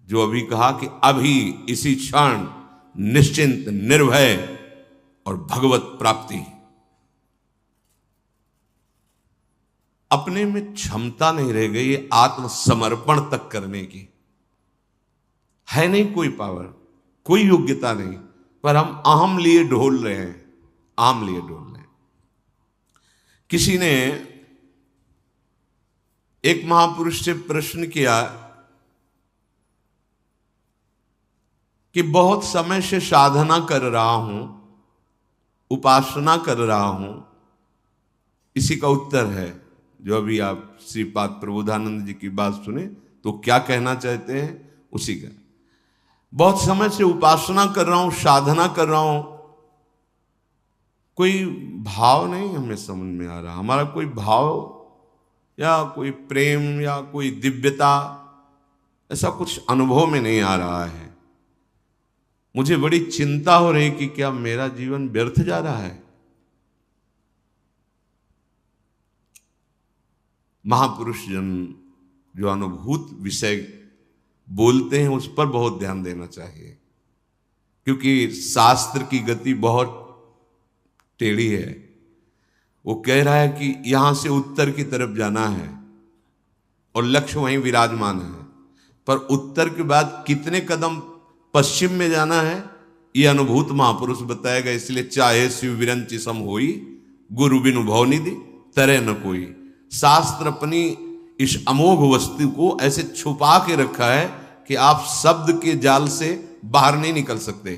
जो अभी कहा कि अभी इसी क्षण निश्चिंत निर्भय और भगवत प्राप्ति। अपने में क्षमता नहीं रह गई आत्मसमर्पण तक करने की, है नहीं कोई पावर, कोई योग्यता नहीं, पर हम अहम लिए ढोल रहे हैं, आम लिए ढोल रहे हैं। किसी ने एक महापुरुष से प्रश्न किया कि बहुत समय से साधना कर रहा हूं, उपासना कर रहा हूं, इसी का उत्तर है जो अभी आप श्रीपाद प्रबोधानंद जी की बात सुने तो क्या कहना चाहते हैं उसी का। बहुत समय से उपासना कर रहा हूं, साधना कर रहा हूं, कोई भाव नहीं हमें समझ में आ रहा, हमारा कोई भाव या कोई प्रेम या कोई दिव्यता ऐसा कुछ अनुभव में नहीं आ रहा है। मुझे बड़ी चिंता हो रही कि क्या मेरा जीवन व्यर्थ जा रहा है। महापुरुष जन जो अनुभूत विषय बोलते हैं उस पर बहुत ध्यान देना चाहिए, क्योंकि शास्त्र की गति बहुत टेढ़ी है। वो कह रहा है कि यहां से उत्तर की तरफ जाना है और लक्ष्य वहीं विराजमान है, पर उत्तर के बाद कितने कदम पश्चिम में जाना है ये अनुभूत महापुरुष बताएगा। इसलिए चाहे शिव विरंचि सम होई, गुरु बिनु भव निधि तरे न कोई। शास्त्र अपनी इस अमोघ वस्तु को ऐसे छुपा के रखा है कि आप शब्द के जाल से बाहर नहीं निकल सकते।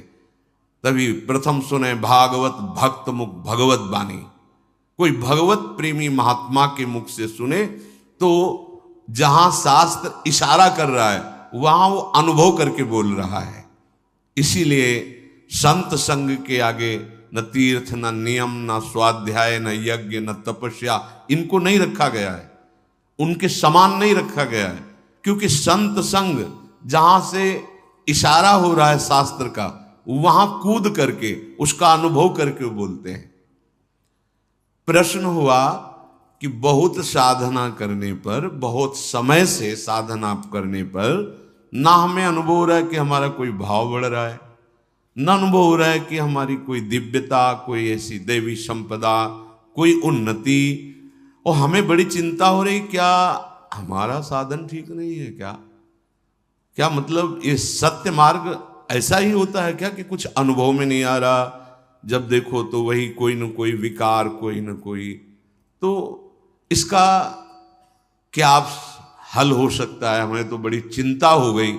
तभी प्रथम सुने भागवत भक्त मुख भगवत बानी। कोई भगवत प्रेमी महात्मा के मुख से सुने तो जहां शास्त्र इशारा कर रहा है वहां वो अनुभव करके बोल रहा है। इसीलिए संत संग के आगे न तीर्थ न नियम न स्वाध्याय न यज्ञ न तपस्या इनको नहीं रखा गया है, उनके समान नहीं रखा गया है, क्योंकि संत संग जहां से इशारा हो रहा है शास्त्र का वहां कूद करके उसका अनुभव करके बोलते हैं। प्रश्न हुआ कि बहुत साधना करने पर, बहुत समय से साधना करने पर ना हमें अनुभव हो रहा है कि हमारा कोई भाव बढ़ रहा है, न अनुभव हो रहा है कि हमारी कोई दिव्यता, कोई ऐसी देवी संपदा, कोई उन्नति, और हमें बड़ी चिंता हो रही क्या हमारा साधन ठीक नहीं है क्या? क्या मतलब ये सत्य मार्ग ऐसा ही होता है क्या कि कुछ अनुभव में नहीं आ रहा, जब देखो तो वही कोई न कोई विकार, कोई न कोई। तो इसका क्या हल हो सकता है? हमें तो बड़ी चिंता हो गई।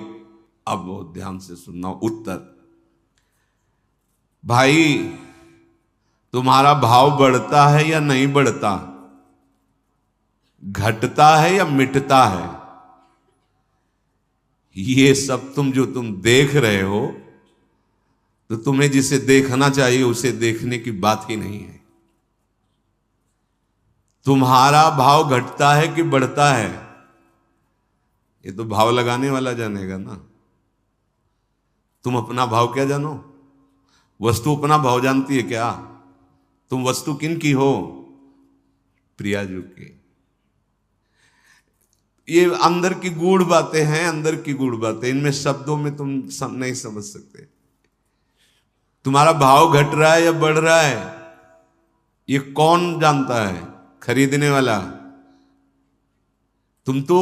अब बहुत ध्यान से सुनना उत्तर। भाई तुम्हारा भाव बढ़ता है या नहीं बढ़ता, घटता है या मिटता है, ये सब तुम देख रहे हो तो तुम्हें जिसे देखना चाहिए उसे देखने की बात ही नहीं है। तुम्हारा भाव घटता है कि बढ़ता है ये तो भाव लगाने वाला जानेगा ना। तुम अपना भाव क्या जानो? वस्तु अपना भाव जानती है क्या? तुम वस्तु किन की हो? प्रियाजू की। ये अंदर की गूढ़ बातें हैं, अंदर की गूढ़ बातें, इनमें शब्दों में तुम नहीं समझ सकते। तुम्हारा भाव घट रहा है या बढ़ रहा है ये कौन जानता है? खरीदने वाला। तुम तो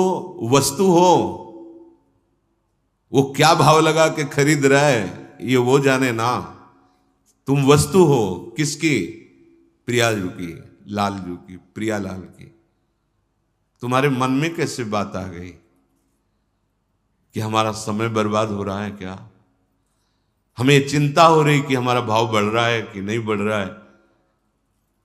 वस्तु हो, वो क्या भाव लगा के खरीद रहा है ये वो जाने ना। तुम वस्तु हो किसकी? प्रियाजू की, लालजू की, प्रियालाल की। तुम्हारे मन में कैसे बात आ गई कि हमारा समय बर्बाद हो रहा है क्या? हमें चिंता हो रही कि हमारा भाव बढ़ रहा है कि नहीं बढ़ रहा है।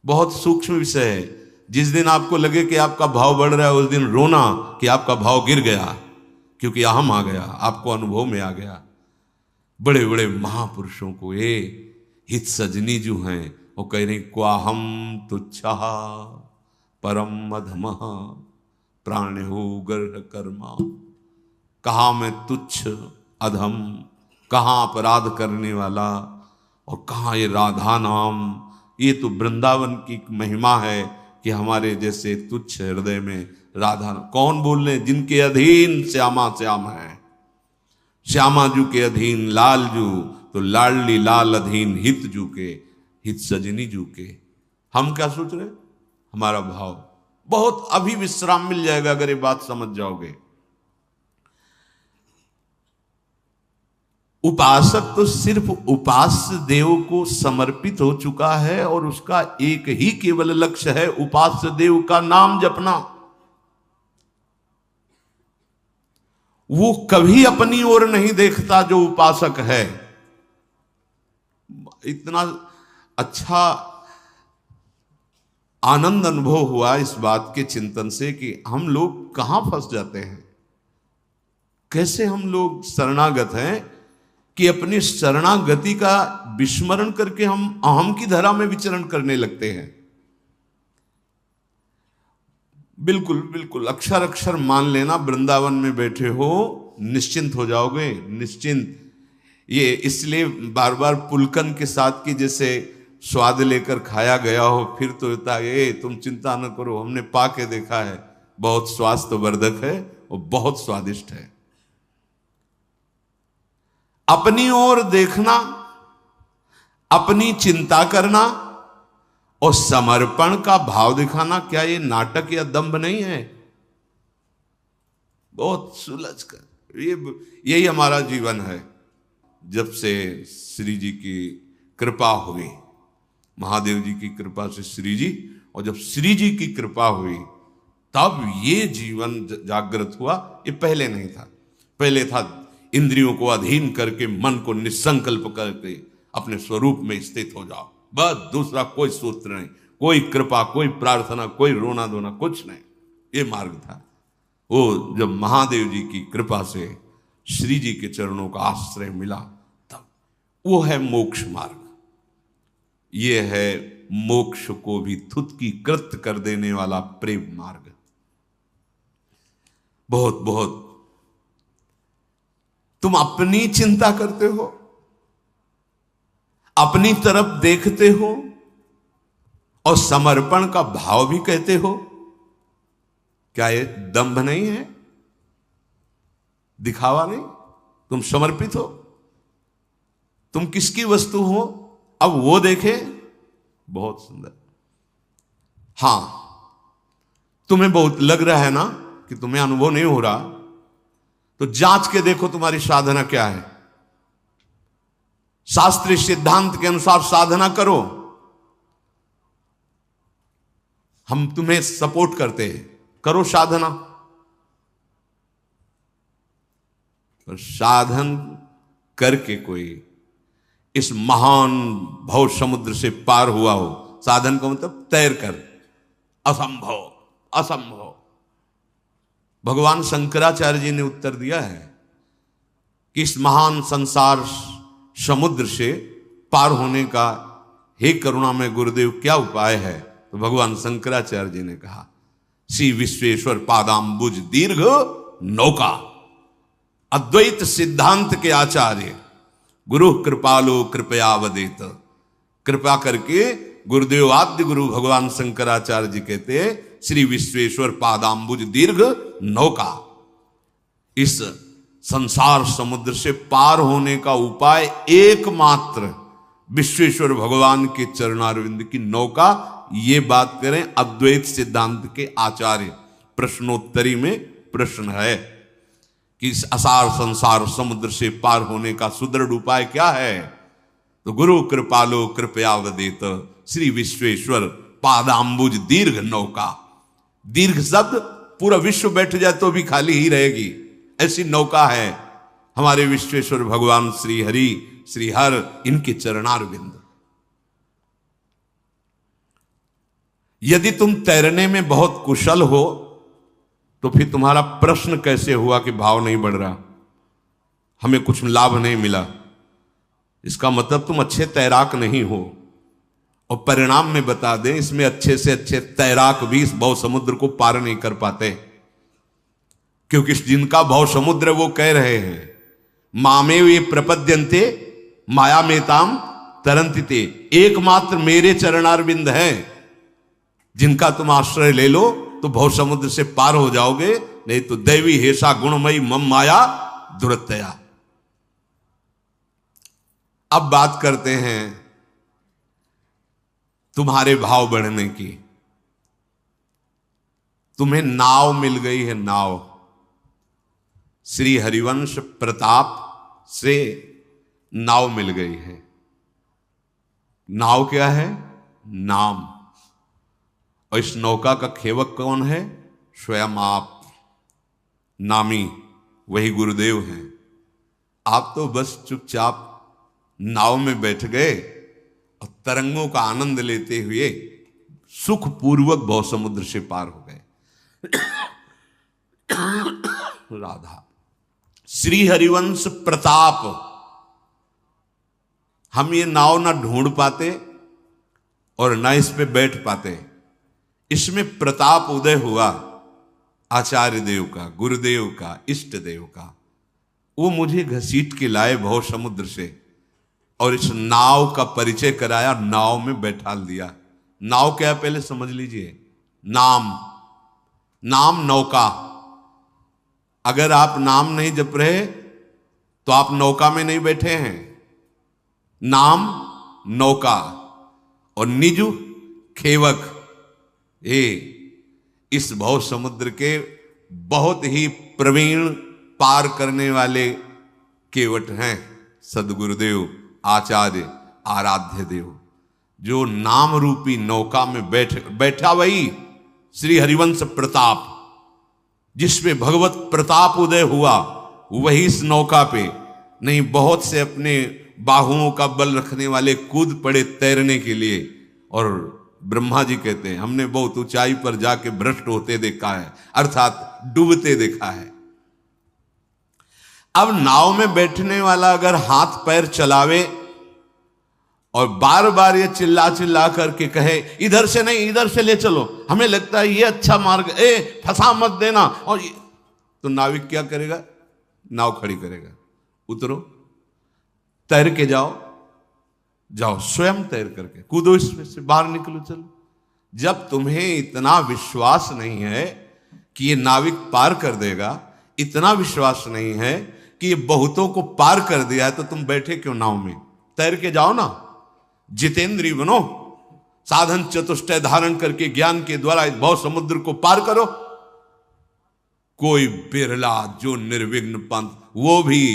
बहुत सूक्ष्म विषय है। जिस दिन आपको लगे कि आपका भाव बढ़ रहा है उस दिन रोना कि आपका भाव गिर गया, क्योंकि अहम आ गया, आपको अनुभव में आ गया। बड़े बड़े महापुरुषों को ये हित सजनी जो हैं वो कह रहे क्वाहम तुच्छा परम अधमः प्राणिहो गर्ह कर्मा। कहाँ मैं तुच्छ अधम, कहाँ अपराध करने वाला, और कहाँ ये राधा नाम। ये तो वृंदावन की महिमा है कि हमारे जैसे तुच्छ हृदय में राधा। कौन बोल रहे? जिनके अधीन श्यामा श्याम है। श्यामा जू के अधीन लाल जू, तो लाडली लाल अधीन हित जू के, हित सजनी जू के। हम क्या सोच रहे? हमारा भाव बहुत अभी विश्राम मिल जाएगा अगर ये बात समझ जाओगे। उपासक तो सिर्फ उपास्य देव को समर्पित हो चुका है और उसका एक ही केवल लक्ष्य है उपास्य देव का नाम जपना। वो कभी अपनी ओर नहीं देखता जो उपासक है। इतना अच्छा आनंद अनुभव हुआ इस बात के चिंतन से कि हम लोग कहां फंस जाते हैं, कैसे हम लोग शरणागत हैं कि अपनी शरणागति का विस्मरण करके हम अहम की धरा में विचरण करने लगते हैं। बिल्कुल बिल्कुल अक्षर अक्षर मान लेना, वृंदावन में बैठे हो निश्चिंत हो जाओगे, निश्चिंत। ये इसलिए बार बार पुलकन के साथ की जैसे स्वाद लेकर खाया गया हो, फिर तो होता है तुम चिंता न करो, हमने पा के देखा है, बहुत स्वास्थ्यवर्धक है और बहुत स्वादिष्ट है। अपनी ओर देखना, अपनी चिंता करना और समर्पण का भाव दिखाना, क्या ये नाटक या दंभ नहीं है? बहुत सुलझ कर यही हमारा जीवन है। जब से श्री जी की कृपा हुई, महादेव जी की कृपा से श्री जी, और जब श्री जी की कृपा हुई तब ये जीवन जागृत हुआ। ये पहले नहीं था। पहले था इंद्रियों को अधीन करके मन को निसंकल्प करके अपने स्वरूप में स्थित हो जाओ, बस दूसरा कोई सूत्र नहीं, कोई कृपा, कोई प्रार्थना, कोई रोना धोना, कुछ नहीं। ये मार्ग था। वो जब महादेव जी की कृपा से श्री जी के चरणों का आश्रय मिला तब वो है मोक्ष मार्ग। ये है मोक्ष को भी थुतकी कृत कर देने वाला प्रेम मार्ग। बहुत बहुत तुम अपनी चिंता करते हो, अपनी तरफ देखते हो और समर्पण का भाव भी कहते हो। क्या ये दंभ नहीं है, दिखावा नहीं? तुम समर्पित हो, तुम किसकी वस्तु हो, अब वो देखे। बहुत सुंदर। हां, तुम्हें बहुत लग रहा है ना कि तुम्हें अनुभव नहीं हो रहा, तो जांच के देखो तुम्हारी साधना क्या है। शास्त्रीय सिद्धांत के अनुसार साधना करो, हम तुम्हें सपोर्ट करते हैं, करो साधना। और साधन करके कोई इस महान भव समुद्र से पार हुआ हो, साधन का मतलब तैर कर, असंभव असंभव। भगवान शंकराचार्य जी ने उत्तर दिया है कि इस महान संसार समुद्र से पार होने का हे करुणा में गुरुदेव क्या उपाय है? तो भगवान शंकराचार्य जी ने कहा, श्री विश्वेश्वर पादाम्बुज दीर्घ नौका। अद्वैत सिद्धांत के आचार्य गुरु कृपालो कृपया वदेत। कृपा करके गुरुदेव आद्य गुरु भगवान शंकराचार्य जी कहते हैं, श्री विश्वेश्वर पादाम्बुज दीर्घ नौका। इस संसार समुद्र से पार होने का उपाय एकमात्र विश्वेश्वर भगवान के चरणारविंद की नौका। ये बात करें अद्वैत सिद्धांत के आचार्य। प्रश्नोत्तरी में प्रश्न है कि इस असार संसार समुद्र से पार होने का सुदृढ़ उपाय क्या है? तो गुरु कृपालो कृपया वदेत, श्री विश्वेश्वर पादाम्बुज दीर्घ नौका। दीर्घ शब्द पूरा विश्व बैठ जाए तो भी खाली ही रहेगी, ऐसी नौका है हमारे विश्वेश्वर भगवान श्री हरि श्री हर, इनके चरणारविंद। यदि तुम तैरने में बहुत कुशल हो तो फिर तुम्हारा प्रश्न कैसे हुआ कि भाव नहीं बढ़ रहा, हमें कुछ लाभ नहीं मिला? इसका मतलब तुम अच्छे तैराक नहीं हो। और परिणाम में बता दें, इसमें अच्छे से अच्छे तैराक भी इस भव समुद्र को पार नहीं कर पाते, क्योंकि जिनका भव समुद्र वो कह रहे हैं, मामे वे प्रपद्यन्ते माया मेताम तरंतिते। एकमात्र मेरे चरणारविंद हैं जिनका तुम आश्रय ले लो तो भव समुद्र से पार हो जाओगे, नहीं तो दैवी हेषा गुणमयी मम माया दुरतया। अब बात करते हैं तुम्हारे भाव बढ़ने की। तुम्हें नाव मिल गई है, नाव। श्री हरिवंश प्रताप से नाव मिल गई है। नाव क्या है? नाम। और इस नौका का खेवक कौन है? स्वयं आप, नामी, वही गुरुदेव हैं। आप तो बस चुपचाप नाव में बैठ गए और तरंगों का आनंद लेते हुए सुखपूर्वक भव समुद्र से पार हो गए। राधा, श्री हरिवंश प्रताप। हम ये नाव ना ढूंढ पाते और ना इस पे बैठ पाते। इसमें प्रताप उदय हुआ आचार्य देव का, गुरुदेव का, इष्ट देव का। वो मुझे घसीट के लाए भव समुद्र से और इस नाव का परिचय कराया, नाव में बैठाल दिया। नाव क्या है पहले समझ लीजिए। नाम, नाम नौका। अगर आप नाम नहीं जप रहे तो आप नौका में नहीं बैठे हैं। नाम नौका और निजु खेवक, ये इस भव समुद्र के बहुत ही प्रवीण पार करने वाले केवट हैं सदगुरुदेव, आचार्य, आराध्य देव। जो नाम रूपी नौका में बैठा वही श्री हरिवंश प्रताप, जिसमें भगवत प्रताप उदय हुआ, वही इस नौका पे। नहीं, बहुत से अपने बाहुओं का बल रखने वाले कूद पड़े तैरने के लिए, और ब्रह्मा जी कहते हैं हमने बहुत ऊंचाई पर जाके भ्रष्ट होते देखा है, अर्थात डूबते देखा है। अब नाव में बैठने वाला अगर हाथ पैर चलावे और बार बार ये चिल्ला चिल्ला करके कहे इधर से नहीं इधर से ले चलो, हमें लगता है ये अच्छा मार्ग, फंसा मत देना, और तो नाविक क्या करेगा? नाव खड़ी करेगा, उतरो, तैर के जाओ, जाओ स्वयं तैर करके कूदो, इसमें से बाहर निकलो, चलो। जब तुम्हें इतना विश्वास नहीं है कि ये नाविक पार कर देगा, इतना विश्वास नहीं है कि ये बहुतों को पार कर दिया है, तो तुम बैठे क्यों नाव में? तैर के जाओ ना, जितेंद्रीय बनो, साधन चतुष्टय धारण करके ज्ञान के द्वारा इस भव समुद्र को पार करो। कोई बिरला जो निर्विघ्न पंथ, वो भी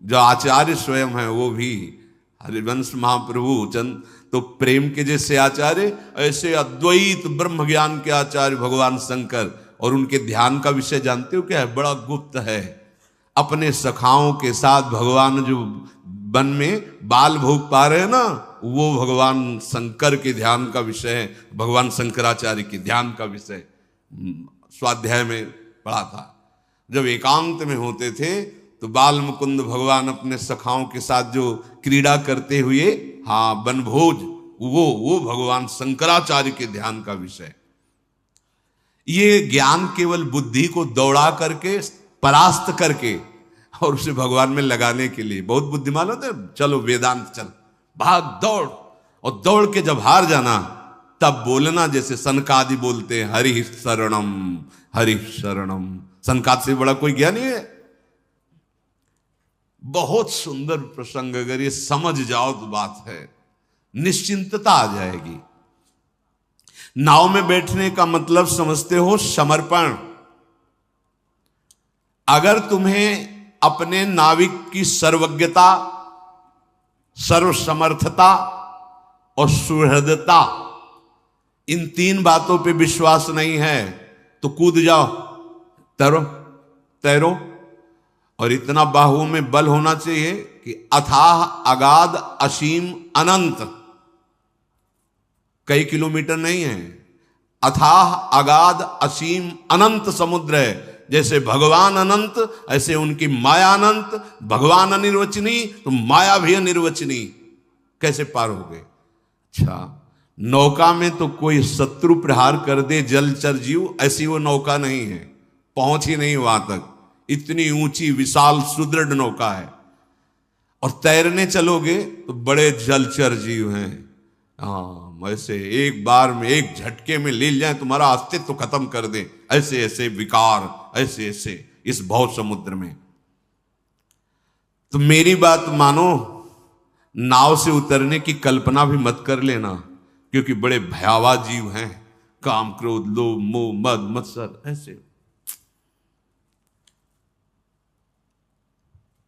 जो आचार्य स्वयं है, वो भी हरिवंश महाप्रभु चंद तो प्रेम के जैसे आचार्य, ऐसे अद्वैत ब्रह्म ज्ञान के आचार्य भगवान शंकर। और उनके ध्यान का विषय जानते हो क्या है? बड़ा गुप्त है। अपने सखाओं के साथ भगवान जो वन में बाल भोग पा रहे हैं ना, वो भगवान शंकर के ध्यान का विषय है, भगवान शंकराचार्य के ध्यान का विषय। स्वाध्याय में पढ़ा था, जब एकांत में होते थे तो बाल मुकुंद भगवान अपने सखाओं के साथ जो क्रीड़ा करते हुए, हाँ, वनभोज, वो भगवान शंकराचार्य के ध्यान का विषय। ये ज्ञान केवल बुद्धि को दौड़ा करके, परास्त करके और उसे भगवान में लगाने के लिए। बहुत बुद्धिमान होते हैं, चलो वेदांत चल, भाग दौड़, और दौड़ के जब हार जाना तब बोलना जैसे सनकादि बोलते हैं, हरि शरणम हरि शरणम। सनकाद से बड़ा कोई ज्ञानी है? बहुत सुंदर प्रसंग, अगर ये समझ जाओ तो बात है, निश्चिंतता आ जाएगी। नाव में बैठने का मतलब समझते हो? समर्पण। अगर तुम्हें अपने नाविक की सर्वज्ञता, सर्वसमर्थता और सुहृदता, इन तीन बातों पे विश्वास नहीं है तो कूद जाओ, तैरो तैरो। और इतना बाहुओं में बल होना चाहिए कि अथाह अगाध असीम अनंत, कई किलोमीटर नहीं है, अथाह अगाध असीम अनंत समुद्र है। जैसे भगवान अनंत, ऐसे उनकी माया अनंत। भगवान अनिर्वचनीय तो माया भी अनिर्वचनीय, कैसे पार हो गए? अच्छा, नौका में तो कोई शत्रु प्रहार कर दे जलचर जीव, ऐसी वो नौका नहीं है, पहुंच ही नहीं वहां तक। इतनी ऊंची विशाल सुदृढ़ नौका है। और तैरने चलोगे तो बड़े जलचर जीव हैं, हाँ, ऐसे एक बार में, एक झटके में ले जाए, तुम्हारा अस्तित्व खत्म कर दे, ऐसे ऐसे विकार, ऐसे ऐसे इस भव समुद्र में। तो मेरी बात मानो, नाव से उतरने की कल्पना भी मत कर लेना, क्योंकि बड़े भयावह जीव हैं, काम क्रोध लोभ मोह मद मत्सर ऐसे।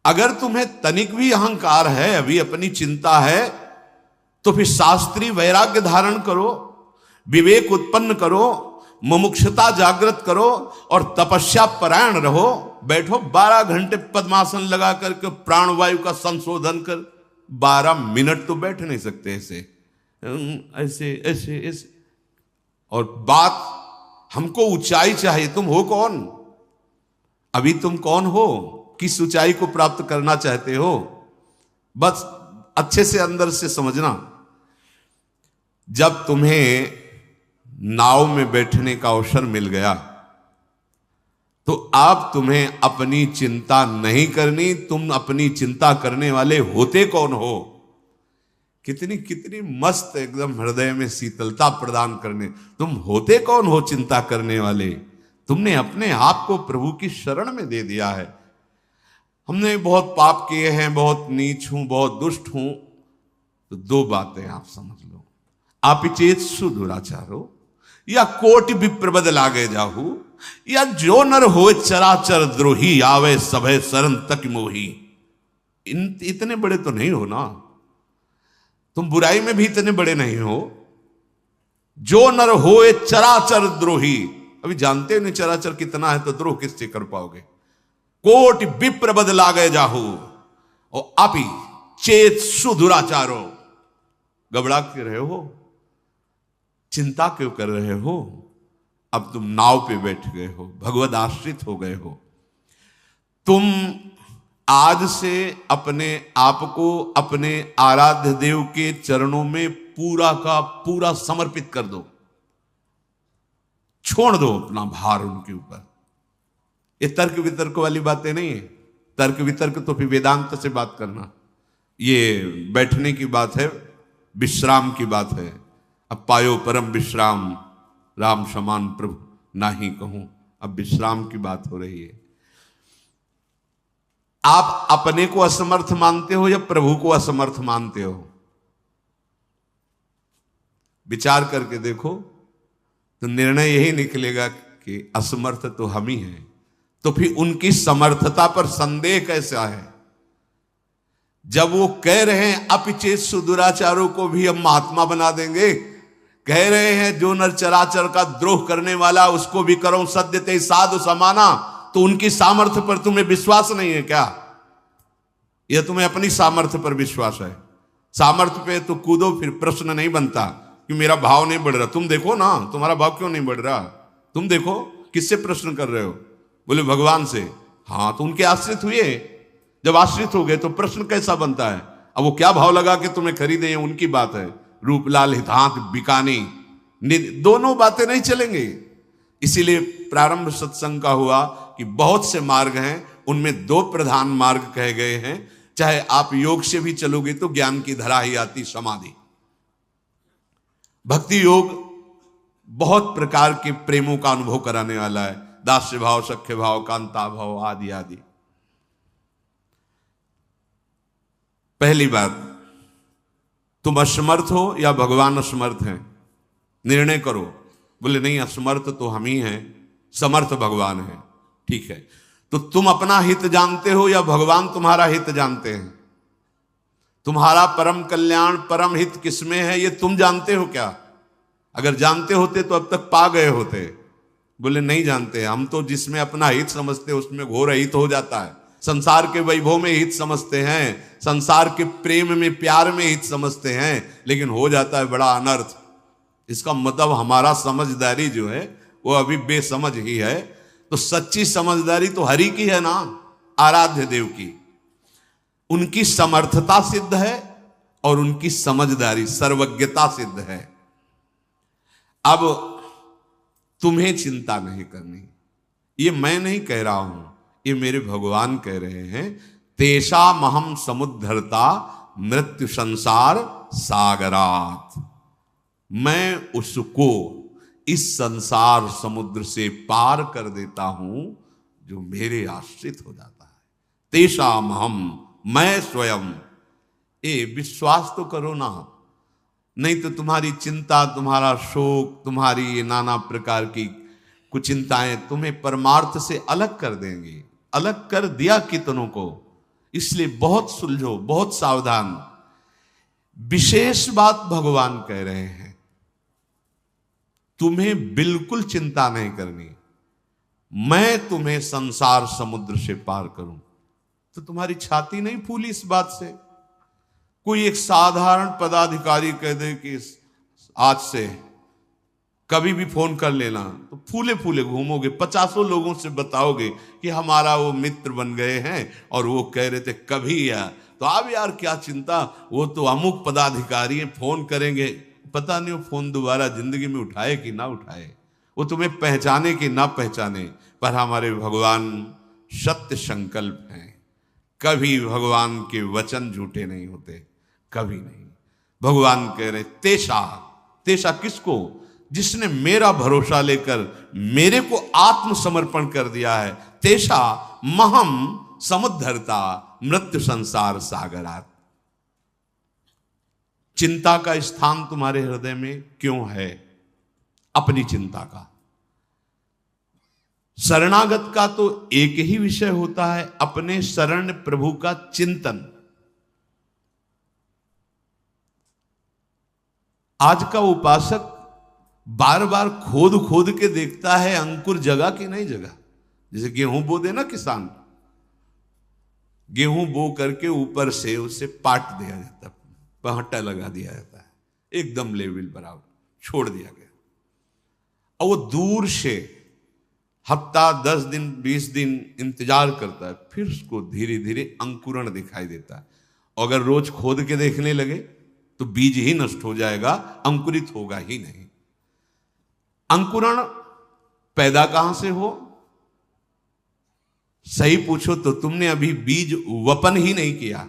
अगर तुम्हें तनिक भी अहंकार है, अभी अपनी चिंता है, तो फिर शास्त्रीय वैराग्य धारण करो, विवेक उत्पन्न करो, मुमुक्षुता जागृत करो और तपस्या परायण रहो। बैठो 12 घंटे पद्मासन लगा करके प्राणवायु का संशोधन कर। 12 मिनट तो बैठ नहीं सकते ऐसे ऐसे ऐसे ऐसे। और बात हमको ऊंचाई चाहिए। तुम हो कौन? अभी तुम कौन हो? किस ऊंचाई को प्राप्त करना चाहते हो? बस अच्छे से अंदर से समझना। जब तुम्हें नाव में बैठने का अवसर मिल गया तो अब तुम्हें अपनी चिंता नहीं करनी। तुम अपनी चिंता करने वाले होते कौन हो? कितनी कितनी मस्त एकदम हृदय में शीतलता प्रदान करने। तुम होते कौन हो चिंता करने वाले? तुमने अपने आप को प्रभु की शरण में दे दिया है। हमने बहुत पाप किए हैं, बहुत नीच हूं, बहुत दुष्ट हूं। तो 2 बातें आप समझ लो। आपिचेत सुदुराचारो या कोटि विप्रबद लागे जाहू, या जो नर हो चराचर द्रोही आवे सभे शरण तक मोही। इतने बड़े तो नहीं हो ना, तुम बुराई में भी इतने बड़े नहीं हो। जो नर होए चराचर द्रोही, अभी जानते हो नहीं चराचर कितना है, तो द्रोह किससे कर पाओगे। कोटि विप्रबद लागे जाहू और आपी चेत सुदुराचारो। घबरा क्यों रहे हो? चिंता क्यों कर रहे हो? अब तुम नाव पे बैठ गए हो, भगवद आश्रित हो गए हो। तुम आज से अपने आप को अपने आराध्य देव के चरणों में पूरा का पूरा समर्पित कर दो। छोड़ दो अपना भार उनके ऊपर। ये तर्क वितर्क वाली बातें नहीं है। तर्क वितर्क तो फिर वेदांत से बात करना। ये बैठने की बात है, विश्राम की बात है। अब पायो परम विश्राम, राम समान प्रभु नाही कहूं। अब विश्राम की बात हो रही है। आप अपने को असमर्थ मानते हो या प्रभु को असमर्थ मानते हो? विचार करके देखो, तो निर्णय यही निकलेगा कि असमर्थ तो हम ही हैं। तो फिर उनकी समर्थता पर संदेह कैसा है? जब वो कह रहे हैं अपिचेत सुदुराचारों को भी हम महात्मा बना देंगे, कह रहे हैं जो नर चराचर का द्रोह करने वाला उसको भी करो सद्यते साधु समाना, तो उनकी सामर्थ्य पर तुम्हें विश्वास नहीं है क्या? यह तुम्हें अपनी सामर्थ्य पर विश्वास है? सामर्थ्य पे तो कूदो, फिर प्रश्न नहीं बनता कि मेरा भाव नहीं बढ़ रहा। तुम देखो ना, तुम्हारा भाव क्यों नहीं बढ़ रहा? तुम देखो किससे प्रश्न कर रहे हो? बोले भगवान से। हाँ, तो उनके आश्रित हुए। जब आश्रित हो गए तो प्रश्न कैसा बनता है? अब वो क्या भाव लगा के तुम्हें खरीदे, उनकी बात है। रूपलाल हितांत बिकानी, दोनों बातें नहीं चलेंगे। इसीलिए प्रारंभ सत्संग का हुआ कि बहुत से मार्ग हैं, उनमें 2 प्रधान मार्ग कहे गए हैं। चाहे आप योग से भी चलोगे तो ज्ञान की धरा ही आती, समाधि। भक्ति योग बहुत प्रकार के प्रेमों का अनुभव कराने वाला है। दास्य भाव, सख्य भाव, कांता भाव आदि आदि। पहली बात, तुम असमर्थ हो या भगवान असमर्थ हैं? निर्णय करो। बोले नहीं, असमर्थ तो हम ही हैं, समर्थ भगवान है। ठीक है, तो तुम अपना हित जानते हो या भगवान तुम्हारा हित जानते हैं? तुम्हारा परम कल्याण, परम हित किसमें है, ये तुम जानते हो क्या? अगर जानते होते तो अब तक पा गए होते। बोले नहीं जानते, हम तो जिसमें अपना हित समझते हैं उसमें घोर हित हो जाता है। संसार के वैभव में हित समझते हैं, संसार के प्रेम में, प्यार में हित समझते हैं, लेकिन हो जाता है बड़ा अनर्थ। इसका मतलब हमारा समझदारी जो है वो अभी बेसमझ ही है। तो सच्ची समझदारी तो हरि की है ना, आराध्य देव की। उनकी समर्थता सिद्ध है और उनकी समझदारी, सर्वज्ञता सिद्ध है। अब तुम्हें चिंता नहीं करनी। ये मैं नहीं कह रहा हूं, ये मेरे भगवान कह रहे हैं। तेषा महम समुद्धरता मृत्यु संसार सागरात। मैं उसको इस संसार समुद्र से पार कर देता हूं जो मेरे आश्रित हो जाता है। तेषा महम, मैं स्वयं विश्वास तो करो ना, नहीं तो तुम्हारी चिंता, तुम्हारा शोक, तुम्हारी ये नाना प्रकार की कुचिंताएं तुम्हें परमार्थ से अलग कर देंगी। अलग कर दिया कितनों को, इसलिए बहुत सुलझो, बहुत सावधान। विशेष बात भगवान कह रहे हैं, तुम्हें बिल्कुल चिंता नहीं करनी, मैं तुम्हें संसार समुद्र से पार करूं। तो तुम्हारी छाती नहीं फूली इस बात से? कोई एक साधारण पदाधिकारी कह दे कि आज से कभी भी फोन कर लेना, तो फूले फूले घूमोगे, 50 लोगों से बताओगे कि हमारा वो मित्र बन गए हैं और वो कह रहे थे कभी या, तो अब यार क्या चिंता, वो तो अमुक पदाधिकारी हैं, फोन करेंगे। पता नहीं वो फोन दोबारा जिंदगी में उठाए कि ना उठाए, वो तुम्हें पहचाने कि ना पहचाने, पर हमारे भगवान सत्य संकल्प हैं। कभी भगवान के वचन झूठे नहीं होते, कभी नहीं। भगवान कह रहे तेषा, तेषा किसको? जिसने मेरा भरोसा लेकर मेरे को आत्मसमर्पण कर दिया है। तेषा महम समुद्धरता मृत्यु संसार सागरात। चिंता का स्थान तुम्हारे हृदय में क्यों है? अपनी चिंता का। शरणागत का तो एक ही विषय होता है, अपने शरण प्रभु का चिंतन। आज का उपासक बार बार खोद खोद के देखता है अंकुर जगह कि नहीं जगह। जैसे गेहूं बो दे ना किसान, गेहूं बो करके ऊपर से उसे पाट दिया जाता, पहट्टा लगा दिया जाता है, एकदम लेवल बराबर छोड़ दिया गया, और वो दूर से हफ्ता 10 दिन 20 दिन इंतजार करता है, फिर उसको धीरे धीरे अंकुरण दिखाई देता है। अगर रोज खोद के देखने लगे तो बीज ही नष्ट हो जाएगा, अंकुरित होगा ही नहीं। अंकुरण पैदा कहां से हो? सही पूछो तो तुमने अभी बीज वपन ही नहीं किया।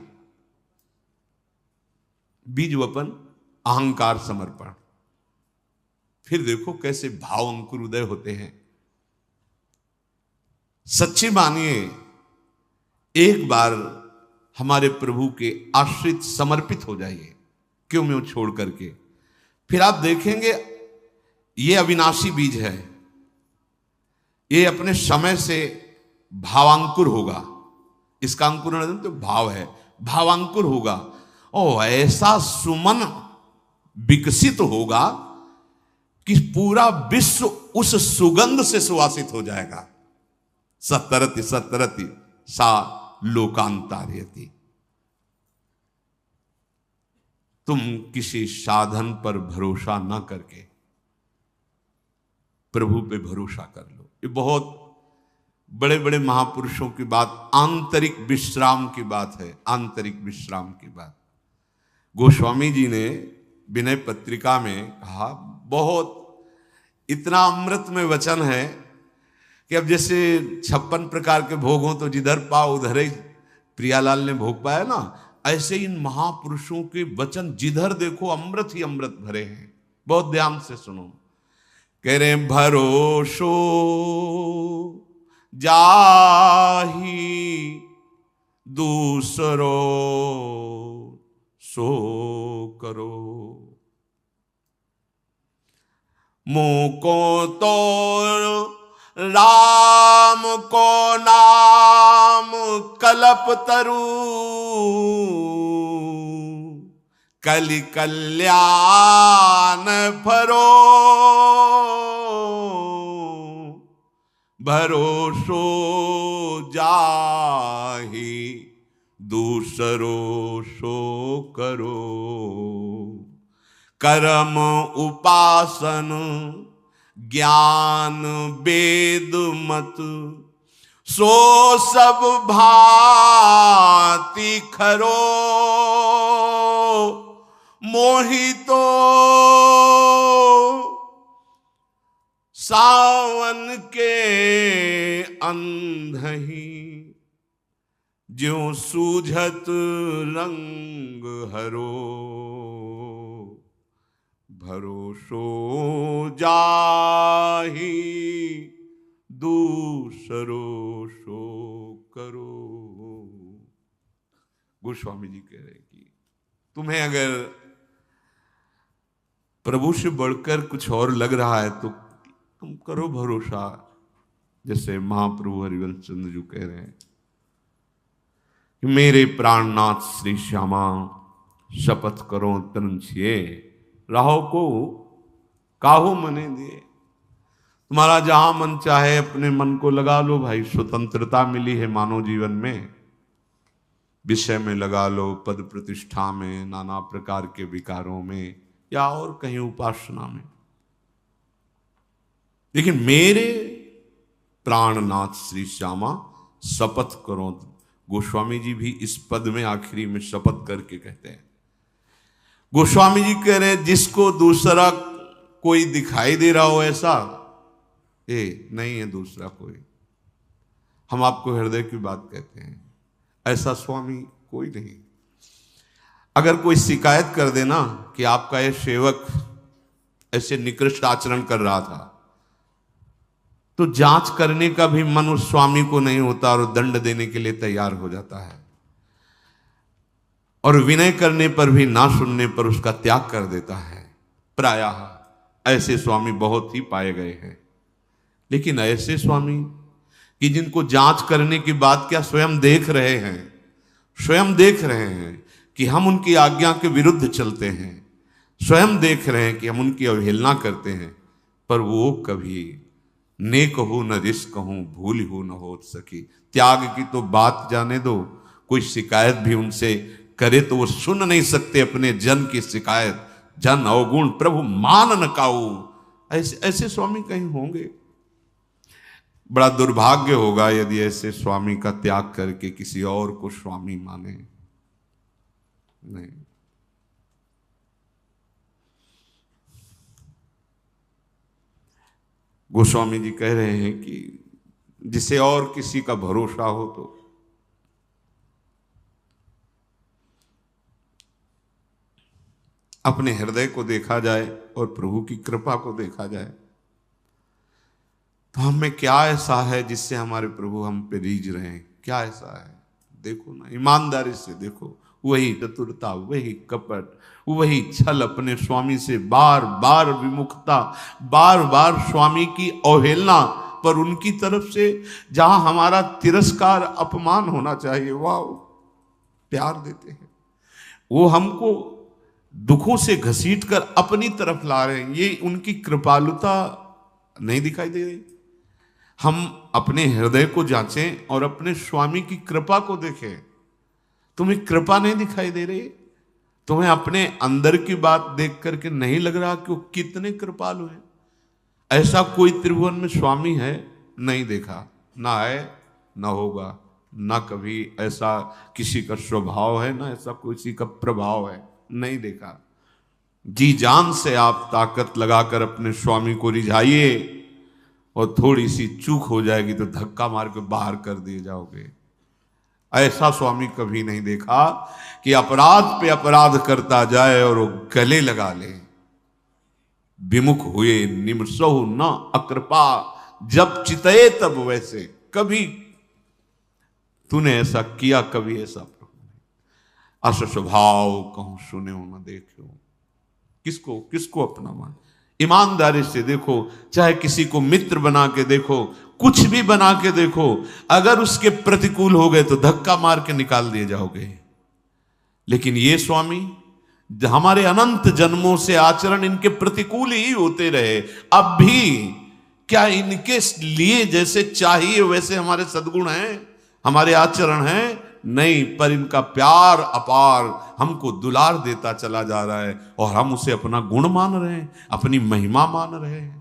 बीज वपन अहंकार समर्पण, फिर देखो कैसे भाव अंकुर उदय होते हैं। सच्ची मानिए, एक बार हमारे प्रभु के आश्रित समर्पित हो जाइए, क्यों मैं छोड़ करके, फिर आप देखेंगे ये अविनाशी बीज है, ये अपने समय से भावांकुर होगा। इसका अंकुरण तो भाव है, भावांकुर होगा और ऐसा सुमन विकसित होगा कि पूरा विश्व उस सुगंध से सुवासित हो जाएगा। सतरति सतरति सा लोकांतार्यति। तुम किसी साधन पर भरोसा ना करके प्रभु पे भरोसा कर लो। ये बहुत बड़े बड़े महापुरुषों की बात, आंतरिक विश्राम की बात है, आंतरिक विश्राम की बात। गोस्वामी जी ने विनय पत्रिका में कहा, बहुत इतना अमृत में वचन है कि अब जैसे 56 प्रकार के भोग हों तो जिधर पाओ उधर ही प्रियालाल ने भोग पाया ना, ऐसे इन महापुरुषों के वचन जिधर देखो अमृत ही अमृत भरे हैं। बहुत ध्यान से सुनो। कह रहे हैं भरोसो जाही दूसरो सो करो, मुको तो राम को नाम कल्प तरु, कलि कल्याण फरो, भरोसो जाहि दूसरो सो करो, कर्म उपासन ज्ञान वेद मत, सो सब भांति खरो, मोहितो सावन के अंधही, ज्यों सूझत रंग हरो, भरोसो जाहि दूसरो सो करो। गोस्वामी जी कह रहे कि तुम्हें अगर प्रभु से बढ़कर कुछ और लग रहा है तो तुम करो भरोसा, जैसे महाप्रभु हरिवंश चंद्र जी कह रहे हैं कि मेरे प्राणनाथ श्री श्यामा शपथ करो तन छिए, राहो को काहू मने दिए। तुम्हारा जहां मन चाहे अपने मन को लगा लो भाई, स्वतंत्रता मिली है मानव जीवन में। विषय में लगा लो, पद प्रतिष्ठा में, नाना प्रकार के विकारों में, या और कहीं उपासना में। लेकिन मेरे प्राणनाथ श्री श्यामा शपथ करो। गोस्वामी जी भी इस पद में आखिरी में शपथ करके कहते हैं। गोस्वामी जी कह रहे हैं जिसको दूसरा कोई दिखाई दे रहा हो ऐसा, नहीं है दूसरा कोई, हम आपको हृदय की बात कहते हैं, ऐसा स्वामी कोई नहीं। अगर कोई शिकायत कर देना कि आपका ये सेवक ऐसे निकृष्ट आचरण कर रहा था, तो जांच करने का भी मन उस स्वामी को नहीं होता और दंड देने के लिए तैयार हो जाता है, और विनय करने पर भी ना सुनने पर उसका त्याग कर देता है। प्रायः ऐसे स्वामी बहुत ही पाए गए हैं। लेकिन ऐसे स्वामी कि जिनको जांच करने की बात क्या स्वयं देख रहे हैं, स्वयं देख रहे हैं कि हम उनकी आज्ञा के विरुद्ध चलते हैं, स्वयं देख रहे हैं कि हम उनकी अवहेलना करते हैं, पर वो कभी नेक हो न रिस कहूं, भूल हो न हो सकी। त्याग की तो बात जाने दो, कोई शिकायत भी उनसे करे तो वो सुन नहीं सकते अपने जन की शिकायत। जन अवगुण प्रभु मान न काऊ, ऐसे ऐसे स्वामी कहीं होंगे। बड़ा दुर्भाग्य होगा यदि ऐसे स्वामी का त्याग करके किसी और को स्वामी माने। नहीं, गोस्वामी जी कह रहे हैं कि जिसे और किसी का भरोसा हो तो अपने हृदय को देखा जाए और प्रभु की कृपा को देखा जाए। तो हमें क्या ऐसा है जिससे हमारे प्रभु हम पे रीझ रहे हैं? क्या ऐसा है? देखो ना, ईमानदारी से देखो। वही चतुरता, वही कपट, वही छल, अपने स्वामी से बार बार विमुखता, बार बार स्वामी की अवहेलना, पर उनकी तरफ से जहां हमारा तिरस्कार अपमान होना चाहिए वह प्यार देते हैं। वो हमको दुखों से घसीट कर अपनी तरफ ला रहे हैं। ये उनकी कृपालुता नहीं दिखाई दे रही? हम अपने हृदय को जांचें और अपने स्वामी की कृपा को देखें। तुम्हें कृपा नहीं दिखाई दे रही? तुम्हें अपने अंदर की बात देख करके नहीं लग रहा कि वो कितने कृपालु हैं? ऐसा कोई त्रिभुवन में स्वामी है? नहीं देखा, ना है, ना होगा, ना कभी ऐसा किसी का स्वभाव है, ना ऐसा किसी का प्रभाव है, नहीं देखा। जी जान से आप ताकत लगाकर अपने स्वामी को रिझाइए, और थोड़ी सी चूक हो जाएगी तो धक्का मार के बाहर कर दिए जाओगे। ऐसा स्वामी कभी नहीं देखा कि अपराध पे अपराध करता जाए और वो गले लगा ले। विमुख हुए निमसहु न अकृपा, जब चितए तब वैसे। कभी तूने ऐसा किया, कभी ऐसा प्रभु ने। अस स्वभाव कहूं सुने हो न देखो। किसको किसको अपना मान? ईमानदारी से देखो, चाहे किसी को मित्र बना के देखो, कुछ भी बना के देखो, अगर उसके प्रतिकूल हो गए तो धक्का मार के निकाल दिए जाओगे। लेकिन ये स्वामी हमारे अनंत जन्मों से आचरण इनके प्रतिकूल ही होते रहे, अब भी क्या इनके लिए जैसे चाहिए वैसे हमारे सद्गुण हैं, हमारे आचरण हैं? नहीं, पर इनका प्यार अपार हमको दुलार देता चला जा रहा है, और हम उसे अपना गुण मान रहे हैं, अपनी महिमा मान रहे हैं।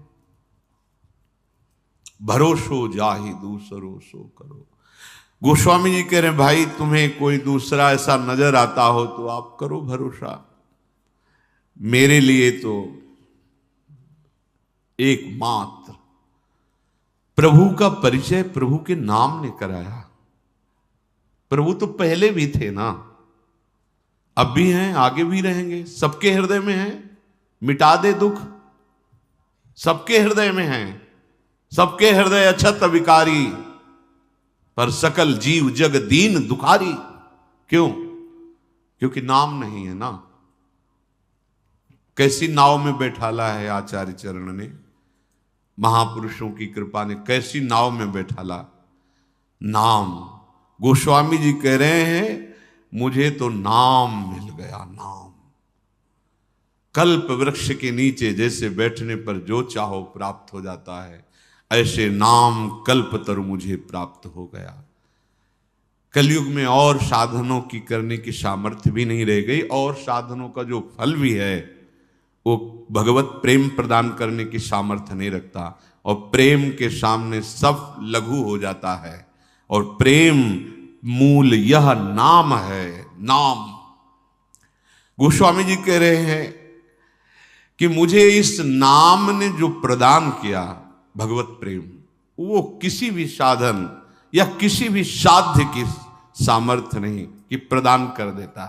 भरोसो जाहि दूसरो सो करो। गोस्वामी जी कह रहे हैं भाई तुम्हें कोई दूसरा ऐसा नजर आता हो तो आप करो भरोसा। मेरे लिए तो एकमात्र प्रभु का परिचय प्रभु के नाम ने कराया। प्रभु तो पहले भी थे ना, अब भी हैं, आगे भी रहेंगे, सबके हृदय में हैं। मिटा दे दुख, सबके हृदय में हैं। सबके हृदय अछत विकारी, पर सकल जीव जग दीन दुखारी। क्यों? क्योंकि नाम नहीं है ना। कैसी नाव में बैठाला है आचार्य चरण ने, महापुरुषों की कृपा ने कैसी नाव में बैठाला, नाम। गोस्वामी जी कह रहे हैं मुझे तो नाम मिल गया, नाम। कल्प वृक्ष के नीचे जैसे बैठने पर जो चाहो प्राप्त हो जाता है, ऐसे नाम कल्पतरु मुझे प्राप्त हो गया। कलयुग में और साधनों की करने की सामर्थ्य भी नहीं रह गई, और साधनों का जो फल भी है वो भगवत प्रेम प्रदान करने की सामर्थ्य नहीं रखता, और प्रेम के सामने सब लघु हो जाता है। और प्रेम मूल यह नाम है, नाम। गोस्वामी जी कह रहे हैं कि मुझे इस नाम ने जो प्रदान किया भगवत प्रेम, वो किसी भी साधन या किसी भी साध्य की सामर्थ्य नहीं कि प्रदान कर देता।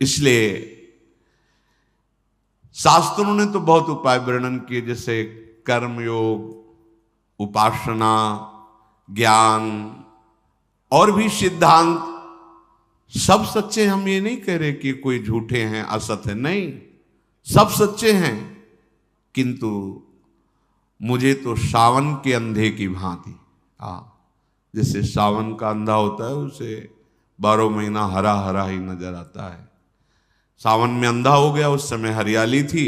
इसलिए शास्त्रों ने तो बहुत उपाय वर्णन किए, जैसे कर्मयोग, उपासना, ज्ञान और भी सिद्धांत, सब सच्चे। हम ये नहीं कह रहे कि कोई झूठे हैं, असत है, नहीं, सब सच्चे हैं। किंतु मुझे तो सावन के अंधे की भांति, जैसे सावन का अंधा होता है उसे 12 महीना हरा हरा ही नजर आता है। सावन में अंधा हो गया, उस समय हरियाली थी,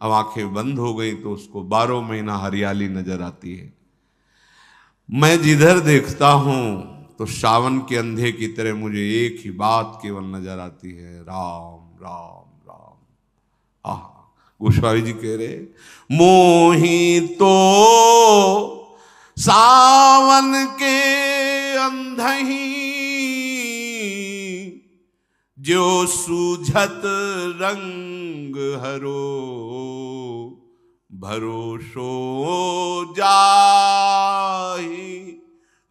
अब आंखें बंद हो गई तो उसको 12 महीना हरियाली नजर आती है। मैं जिधर देखता हूं तो सावन के अंधे की तरह मुझे एक ही बात केवल नजर आती है, राम राम राम। गोस्वामी जी कह रहे मोही तो सावन के अंधही, जो सूझत रंग हरो, भरोसो जाहि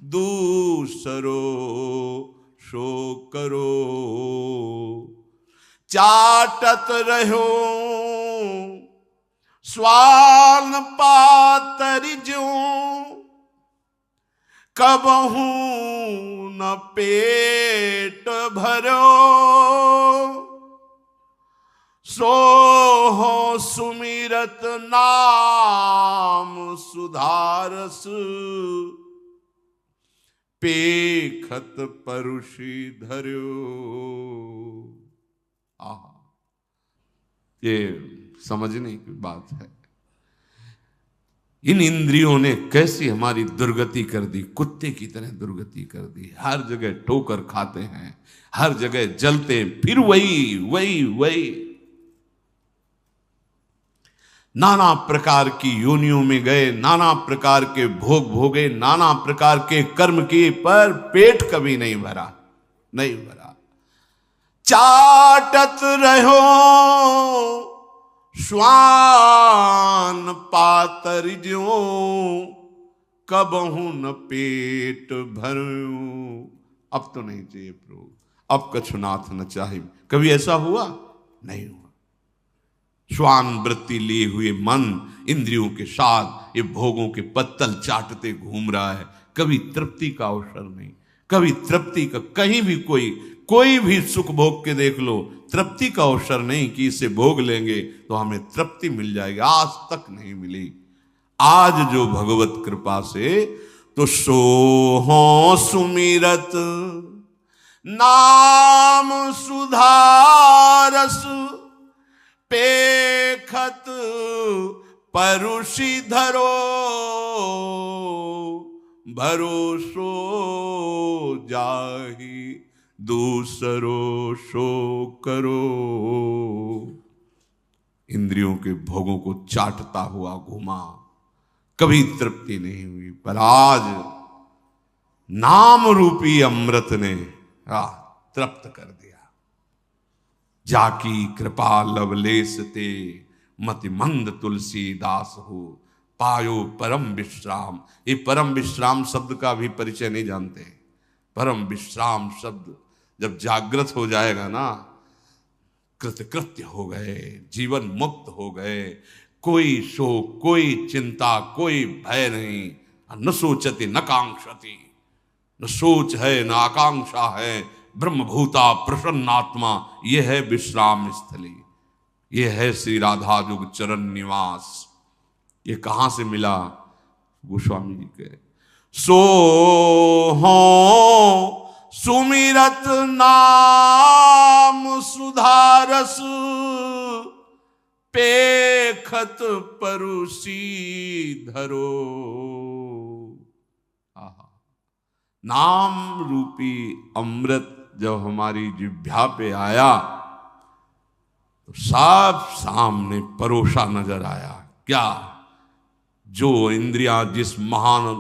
दूसरो सो करो। चाटत रहो स्वान पातरि जो, कबहू न पेट भरो। सो हो सुमिरत नाम सुधारस, पेखत परुषि धर्यो। ये समझने की बात है। इन इंद्रियों ने कैसी हमारी दुर्गति कर दी, कुत्ते की तरह दुर्गति कर दी। हर जगह ठोकर खाते हैं, हर जगह जलते हैं, फिर वही वही वही। नाना प्रकार की योनियों में गए, नाना प्रकार के भोग भोगे, नाना प्रकार के कर्म किए, पर पेट कभी नहीं भरा, नहीं भरा। चाटत रहो स्वान पातर जो, कबहू न पेट भरूं। अब तो नहीं चाहिए प्रभु, अब कछुनाथ न चाहिए। कभी ऐसा हुआ? नहीं हुआ। श्वान वृत्ति लिए हुए मन इंद्रियों के साथ ये भोगों के पत्तल चाटते घूम रहा है। कभी तृप्ति का अवसर नहीं, कभी तृप्ति का, कहीं भी कोई भी सुख भोग के देख लो, तृप्ति का अवसर नहीं कि इसे भोग लेंगे तो हमें तृप्ति मिल जाएगी, आज तक नहीं मिली। आज जो भगवत कृपा से तो सोहो सुमिरत नाम सुधारस, पेखत परुषि धरो, भरोसो जाहि दूसरो सो करो। इंद्रियों के भोगों को चाटता हुआ घूमा, कभी तृप्ति नहीं हुई, पर आज नाम रूपी अमृत ने तृप्त कर दिया। जाकी कृपा लवलेस ते, मति मंद तुलसीदास हो, पायो परम विश्राम। ये परम विश्राम शब्द का भी परिचय नहीं जानते। परम विश्राम शब्द जब जागृत हो जाएगा ना, कृतकृत्य हो गए, जीवन मुक्त हो गए, कोई शोक, कोई चिंता, कोई भय नहीं। न सोचति न कांक्षति, न सोच है न आकांक्षा है, ब्रह्मभूता प्रसन्नात्मा, ये है विश्राम स्थली, ये है श्री राधा जुग चरण निवास। ये कहां से मिला? गोस्वामी जी कह, सो हो सुमिरत नाम सुधारस, पेखत परुषी धरो। नाम रूपी अमृत जब हमारी जिह्वा पे आया तो साफ सामने परोसा नजर आया। क्या? जो इंद्रियां जिस महान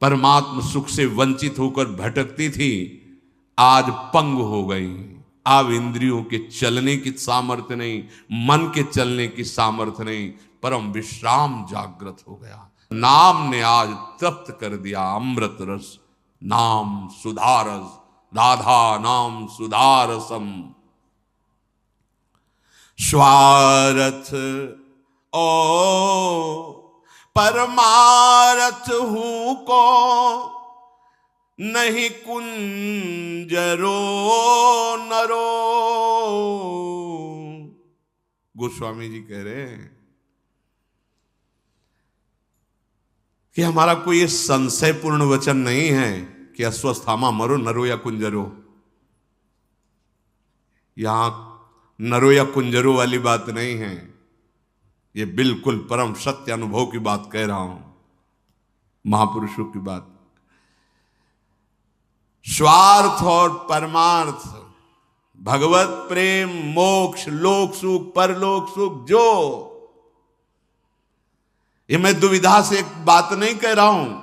परमात्म सुख से वंचित होकर भटकती थी, आज पंग हो गई। अब इंद्रियों के चलने की सामर्थ्य नहीं, मन के चलने की सामर्थ्य नहीं, परम विश्राम जागृत हो गया। नाम ने आज तृप्त कर दिया अमृत रस। नाम सुधारस, राधा नाम सुधारसम। स्वार्थ ओ परमारथ हूं को, नहीं कुंजरो नरो। गोस्वामी जी कह रहे हैं कि हमारा कोई ये संशयपूर्ण वचन नहीं है कि अश्वस्थामा मरो नरो या कुंजरो। यहां नरो या कुंजरो वाली बात नहीं है, ये बिल्कुल परम सत्य अनुभव की बात कह रहा हूं, महापुरुषों की बात। स्वार्थ और परमार्थ, भगवत प्रेम, मोक्ष, लोक सुख, परलोक सुख, जो ये मैं दुविधा से एक बात नहीं कह रहा हूं,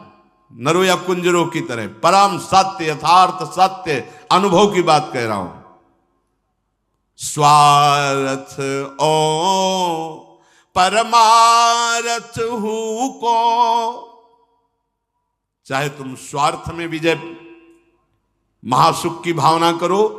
नरो या कुंजरो की तरह परम सत्य, यथार्थ सत्य अनुभव की बात कह रहा हूं। स्वार्थ ओ परमारथ हूं को, चाहे तुम स्वार्थ में विजय महासुख की भावना करो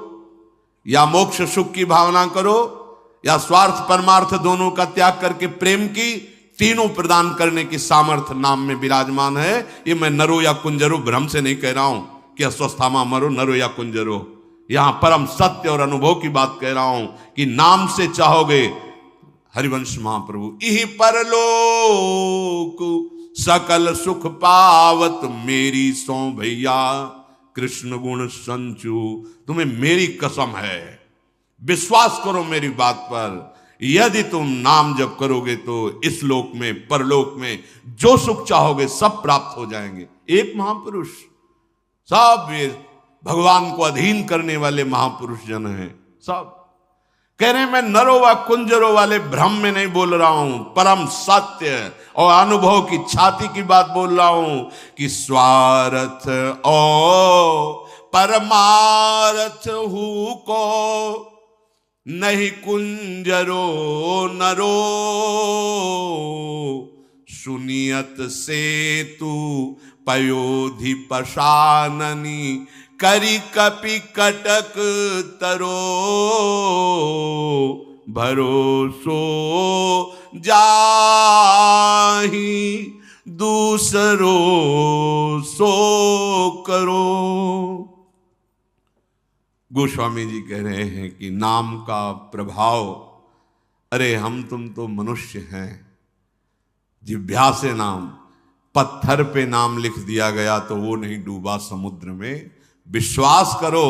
या मोक्ष सुख की भावना करो, या स्वार्थ परमार्थ दोनों का त्याग करके प्रेम की तीनों प्रदान करने की सामर्थ्य नाम में विराजमान है। ये मैं नरो या कुंजरो भ्रम से नहीं कह रहा हूं कि अस्वस्थामा मरो नरो या कुंजरो। यहां परम सत्य और अनुभव की बात कह रहा हूं कि नाम से चाहोगे, हरिवंश महाप्रभु, इहि परलोक सकल सुख पावत मेरी सो भैया, कृष्ण गुण संचू। तुम्हें मेरी कसम है, विश्वास करो मेरी बात पर, यदि तुम नाम जप करोगे तो इस लोक में परलोक में जो सुख चाहोगे सब प्राप्त हो जाएंगे। एक महापुरुष, सब ये भगवान को अधीन करने वाले महापुरुष जन हैं, सब कह रहे हैं मैं नरो व कुंजरो वाले भ्रम में नहीं बोल रहा हूं, परम सत्य और अनुभव की छाती की बात बोल रहा हूं कि स्वार्थ ओ परमार्थ हूं को, नहीं कुंजरो नरो। सुनियत से तू पयोधि पशाननी, करी कपि कटक तरो। भरोसो जाहि दूसरो सो करो। गोस्वामी जी कह रहे हैं कि नाम का प्रभाव, अरे हम तुम तो मनुष्य हैं, जिह्वा से नाम, पत्थर पे नाम लिख दिया गया तो वो नहीं डूबा समुद्र में। विश्वास करो,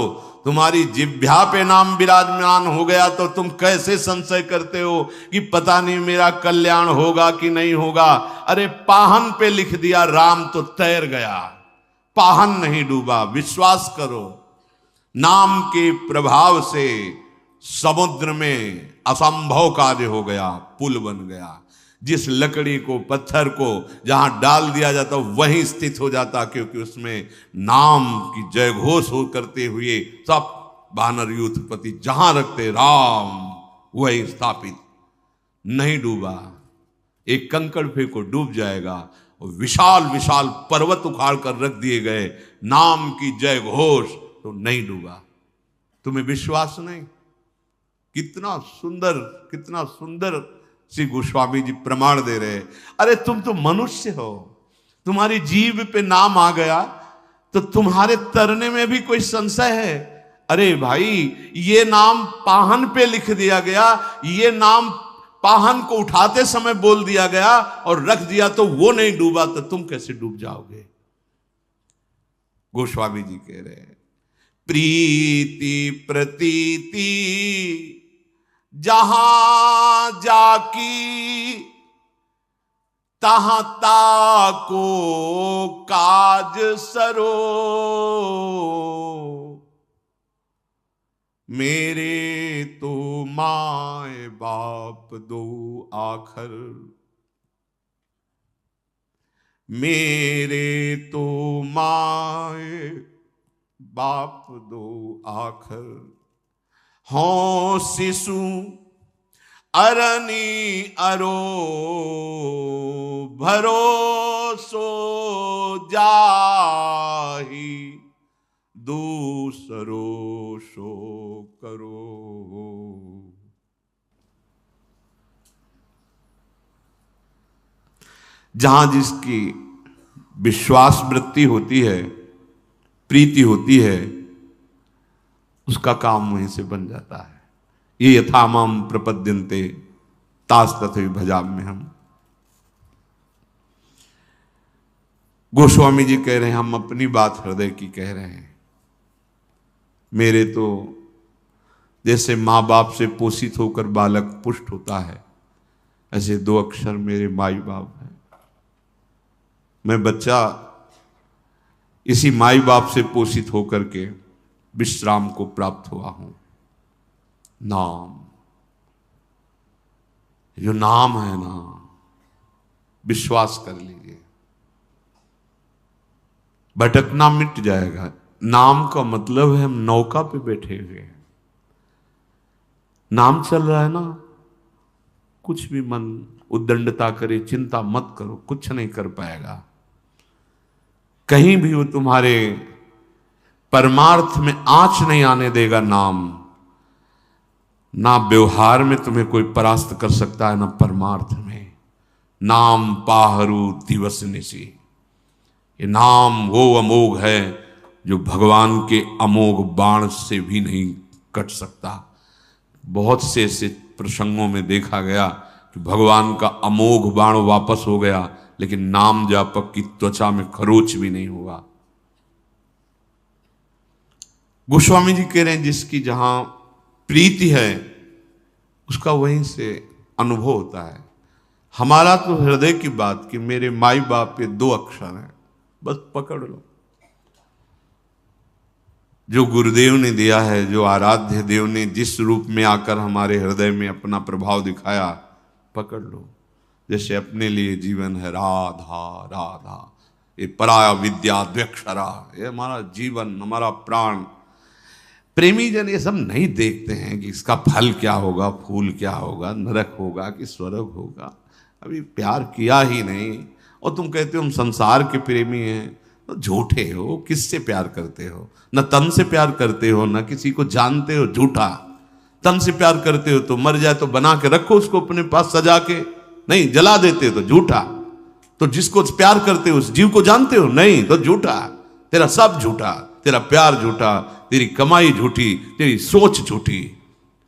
तुम्हारी जिह्वा पे नाम विराजमान हो गया तो तुम कैसे संशय करते हो कि पता नहीं मेरा कल्याण होगा कि नहीं होगा। अरे पाहन पे लिख दिया राम तो तैर गया, पाहन नहीं डूबा। विश्वास करो, नाम के प्रभाव से समुद्र में असंभव कार्य हो गया, पुल बन गया। जिस लकड़ी को, पत्थर को जहां डाल दिया जाता वहीं स्थित हो जाता, क्योंकि उसमें नाम की जय घोष हो करते हुए सब वानर यूथपति जहां रखते राम वही स्थापित, नहीं डूबा। एक कंकड़ फेंको डूब जाएगा, विशाल विशाल पर्वत उखाड़ कर रख दिए गए, नाम की जय घोष तो नहीं डूबा। तुम्हें विश्वास नहीं? कितना सुंदर, कितना सुंदर श्री गोस्वामी जी प्रमाण दे रहे। अरे तुम तो मनुष्य हो, तुम्हारी जीभ पे नाम आ गया तो तुम्हारे तरने में भी कोई संशय है? अरे भाई, ये नाम पाहन पे लिख दिया गया, ये नाम पाहन को उठाते समय बोल दिया गया और रख दिया तो वो नहीं डूबा, तो तुम कैसे डूब जाओगे? गोस्वामी जी कह रहे हैं, प्रीति प्रतीति जहां जाकी तहां ताको काज सरो, मेरे तो माए बाप दो आखर, मेरे तो माए बाप दो आखर, हों शिशु अरनी अरो भरोसो जाही, दूसरो सो करो। जहां जिसकी विश्वास वृत्ति होती है, प्रीति होती है, उसका काम वहीं से बन जाता है। ये यथामाम प्रपद्यन्ते तास तथैव भजाम्यहम्। हम गोस्वामी जी कह रहे हैं, हम अपनी बात हृदय की कह रहे हैं। मेरे तो जैसे माँ बाप से पोषित होकर बालक पुष्ट होता है, ऐसे दो अक्षर मेरे माई बाप हैं। मैं बच्चा इसी माई बाप से पोषित होकर के विश्राम को प्राप्त हुआ हूं। नाम, जो नाम है ना, विश्वास कर लीजिए, भटकना मिट जाएगा। नाम का मतलब है हम नौका पे बैठे हुए हैं, नाम चल रहा है ना, कुछ भी मन उद्दंडता करे, चिंता मत करो, कुछ नहीं कर पाएगा। कहीं भी वो तुम्हारे परमार्थ में आंच नहीं आने देगा नाम। ना व्यवहार में तुम्हें कोई परास्त कर सकता है, ना परमार्थ में। नाम पाहरू दिवस निशी, ये नाम वो अमोघ है जो भगवान के अमोघ बाण से भी नहीं कट सकता। बहुत से ऐसे प्रसंगों में देखा गया कि भगवान का अमोघ बाण वापस हो गया, लेकिन नाम जापक की त्वचा में खरोच भी नहीं हुआ। गोस्वामी जी कह रहे हैं, जिसकी जहां प्रीति है उसका वहीं से अनुभव होता है। हमारा तो हृदय की बात कि मेरे माई बाप के दो अक्षर हैं, बस पकड़ लो। जो गुरुदेव ने दिया है, जो आराध्य देव ने जिस रूप में आकर हमारे हृदय में अपना प्रभाव दिखाया, पकड़ लो। जैसे अपने लिए जीवन है राधा राधा, ये पराया विद्या द्व्यक्षरा, ये हमारा जीवन, हमारा प्राण। प्रेमी जन ये सब नहीं देखते हैं कि इसका फल क्या होगा, फूल क्या होगा, नरक होगा कि स्वर्ग होगा। अभी प्यार किया ही नहीं और तुम कहते हो हम संसार के प्रेमी हैं, तो झूठे हो। किससे प्यार करते हो? न तन से प्यार करते हो, न किसी को जानते हो, झूठा। तन से प्यार करते हो तो मर जाए तो बना के रखो उसको अपने पास सजा के, नहीं जला देते हो तो झूठा। तो जिसको प्यार करते हो उस जीव को जानते हो, नहीं तो झूठा। तेरा सब झूठा, तेरा प्यार झूठा, तेरी कमाई झूठी, तेरी सोच झूठी।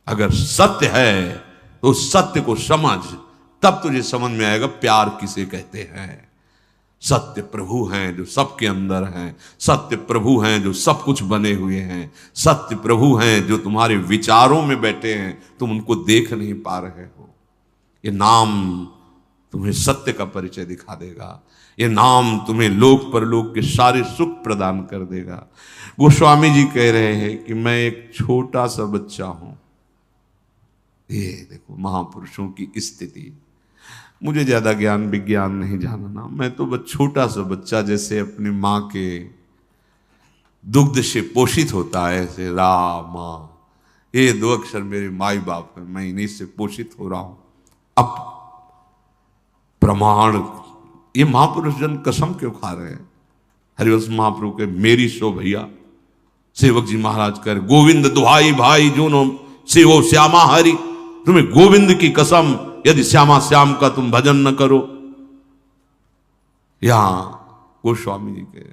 अगर सत्य है तो सत्य को समझ, तब तुझे समझ में आएगा प्यार किसे कहते हैं। सत्य प्रभु हैं जो सबके अंदर हैं, सत्य प्रभु हैं जो सब कुछ बने हुए हैं, सत्य प्रभु हैं जो तुम्हारे विचारों में बैठे हैं, तुम उनको देख नहीं पा रहे हो। ये नाम तुम्हें सत्य का परिचय दिखा देगा, ये नाम तुम्हें लोक परलोक के सारे सुख प्रदान कर देगा। गोस्वामी जी कह रहे हैं कि मैं एक छोटा सा बच्चा हूं। ये देखो महापुरुषों की स्थिति। मुझे ज्यादा ज्ञान विज्ञान नहीं जानना, मैं तो बस छोटा सा बच्चा, जैसे अपनी माँ के दुग्ध से पोषित होता है, ऐसे रामा, ये दो अक्षर मेरे माई बाप है, मैं इन्हीं से पोषित हो रहा हूं। अब प्रमाण, ये महापुरुष जन कसम क्यों खा रहे हैं? हरिवंश महाप्रभु के मेरी सो भैया, सेवक जी महाराज कह रहे, गोविंद दुहाई भाई जो नो सेवो श्यामा हरि, तुम्हें गोविंद की कसम, यदि श्यामा श्याम का तुम भजन न करो। यहां गोस्वामी जी के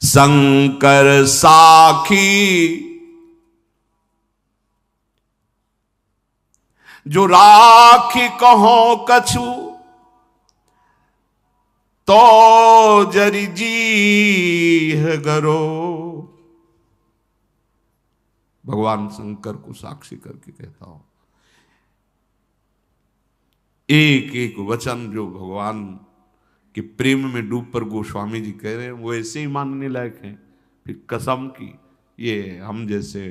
शंकर साखी जो राखी कहो कछु तो जरि जी है गरो। भगवान शंकर को साक्षी करके कहता हूं, एक एक वचन जो भगवान के प्रेम में डूब पर गोस्वामी जी कह रहे हैं वो ऐसे ही मानने लायक हैं। फिर कसम की ये हम जैसे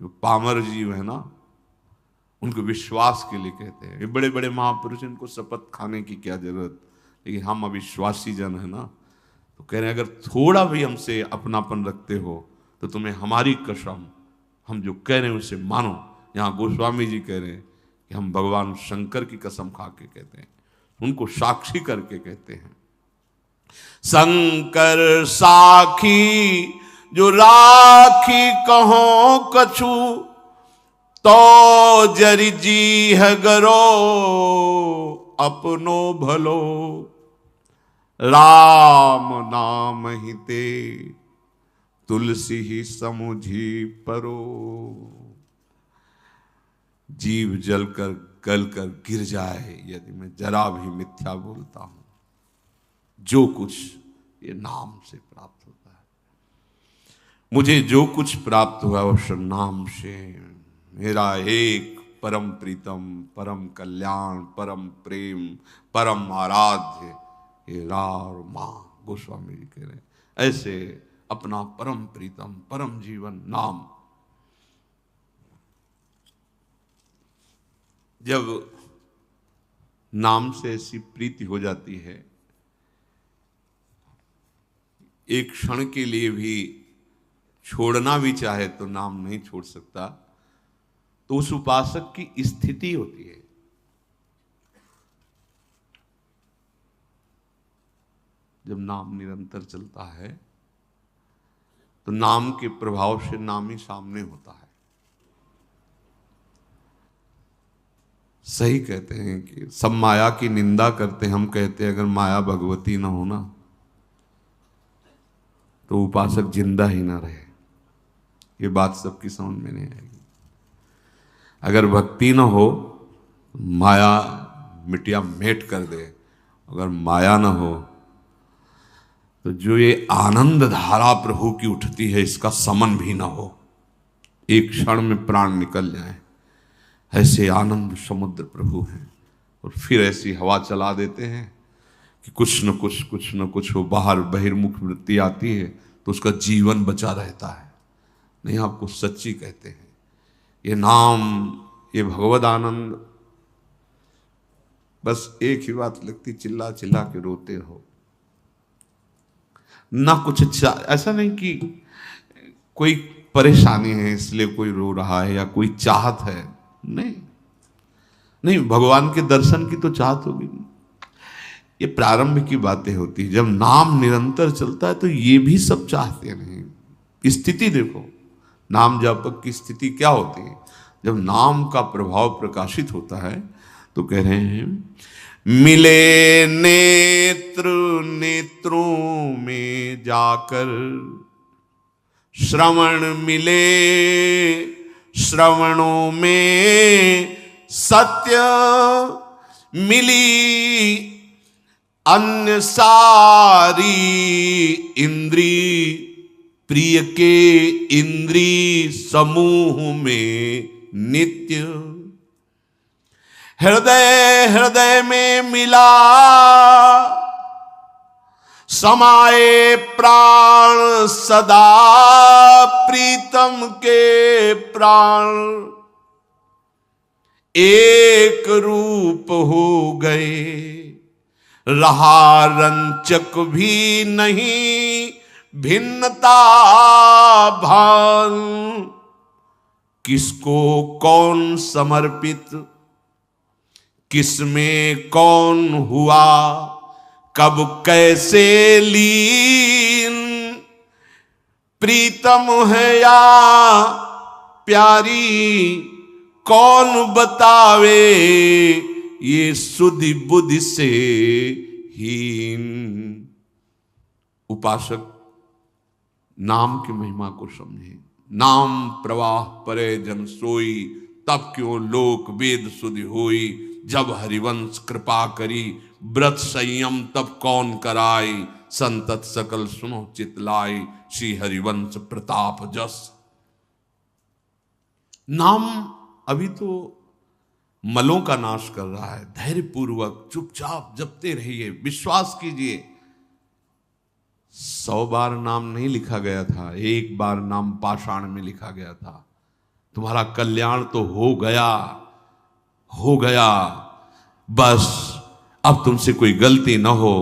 जो पामर जीव है ना, उनको विश्वास के लिए कहते हैं। ये बड़े बड़े महापुरुष, इनको शपथ खाने की क्या जरूरत, लेकिन हम अविश्वासी जन है ना, तो कह रहे हैं अगर थोड़ा भी हमसे अपनापन रखते हो तो तुम्हें हमारी कसम, हम जो कह रहे हैं उसे मानो। यहाँ गोस्वामी जी कह रहे हैं कि हम भगवान शंकर की कसम खा के कहते हैं, उनको साक्षी करके कहते हैं। शंकर साखी जो राखी कहो कछु तो जरि जी है गरो। अपनो भलो राम नाम ही ते तुलसी ही समुझी परो। जीव जलकर गलकर गिर जाए यदि मैं जरा भी मिथ्या बोलता हूं। जो कुछ ये नाम से प्राप्त होता है, मुझे जो कुछ प्राप्त हुआ उस नाम से। मेरा एक परम प्रीतम, परम कल्याण, परम प्रेम, परम आराध्य ये रा और मां। गोस्वामी जी कह रहे हैं ऐसे अपना परम प्रीतम, परम जीवन नाम जब नाम से ऐसी प्रीति हो जाती है, एक क्षण के लिए भी छोड़ना भी चाहे तो नाम नहीं छोड़ सकता, तो उस उपासक की स्थिति होती है। जब नाम निरंतर चलता है तो नाम के प्रभाव से नाम ही सामने होता है। सही कहते हैं कि सब माया की निंदा करते हैं, हम कहते हैं अगर माया भगवती ना हो ना तो उपासक जिंदा ही ना रहे। ये बात सबकी समझ में नहीं आएगी। अगर भक्ति ना हो माया मिटिया मेट कर दे, अगर माया ना हो तो जो ये आनंद धारा प्रभु की उठती है इसका समन भी ना हो, एक क्षण में प्राण निकल जाए, ऐसे आनंद समुद्र प्रभु हैं। और फिर ऐसी हवा चला देते हैं कि कुछ न कुछ हो, बाहर बहिर्मुख वृत्ति आती है तो उसका जीवन बचा रहता है। नहीं, आपको सच्ची कहते हैं ये नाम, ये भगवद आनंद, बस एक ही बात लगती, चिल्ला चिल्ला के रोते रहो ना। कुछ ऐसा नहीं कि कोई परेशानी है इसलिए कोई रो रहा है या कोई चाहत है, नहीं नहीं, भगवान के दर्शन की तो चाहत होगी। ये प्रारंभ की बातें होती है, जब नाम निरंतर चलता है तो ये भी सब चाहते नहीं। स्थिति देखो, नाम जापक की स्थिति क्या होती है जब नाम का प्रभाव प्रकाशित होता है। तो कह रहे हैं मिले नेत्र नेत्रों में जाकर, श्रवण मिले श्रवणों में सत्य, मिली अन्य सारी इंद्री, प्रिय के इंद्री समूह में नित्य। हृदय हृदय में मिला समाये प्राण सदा, प्रीतम के प्राण एक रूप हो गए। रहा रंचक भी नहीं भिन्नता भान, किसको कौन समर्पित, किसमें कौन हुआ कब कैसे लीन, प्रीतम है या प्यारी कौन बतावे, ये सुधि बुद्धि से हीन। उपासक नाम की महिमा को समझे। नाम प्रवाह परे जन सोई, तब क्यों लोक वेद सुधि होई, जब हरिवंश कृपा करी, व्रत संयम तब कौन कराई, संतत सकल सुनो चितलाई, श्री हरिवंश प्रताप जस। नाम अभी तो मलों का नाश कर रहा है। धैर्य पूर्वक चुपचाप जपते रहिए, विश्वास कीजिए। 100 बार नाम नहीं लिखा गया था, एक बार नाम पाषाण में लिखा गया था। तुम्हारा कल्याण तो हो गया, हो गया। बस अब तुमसे कोई गलती ना हो,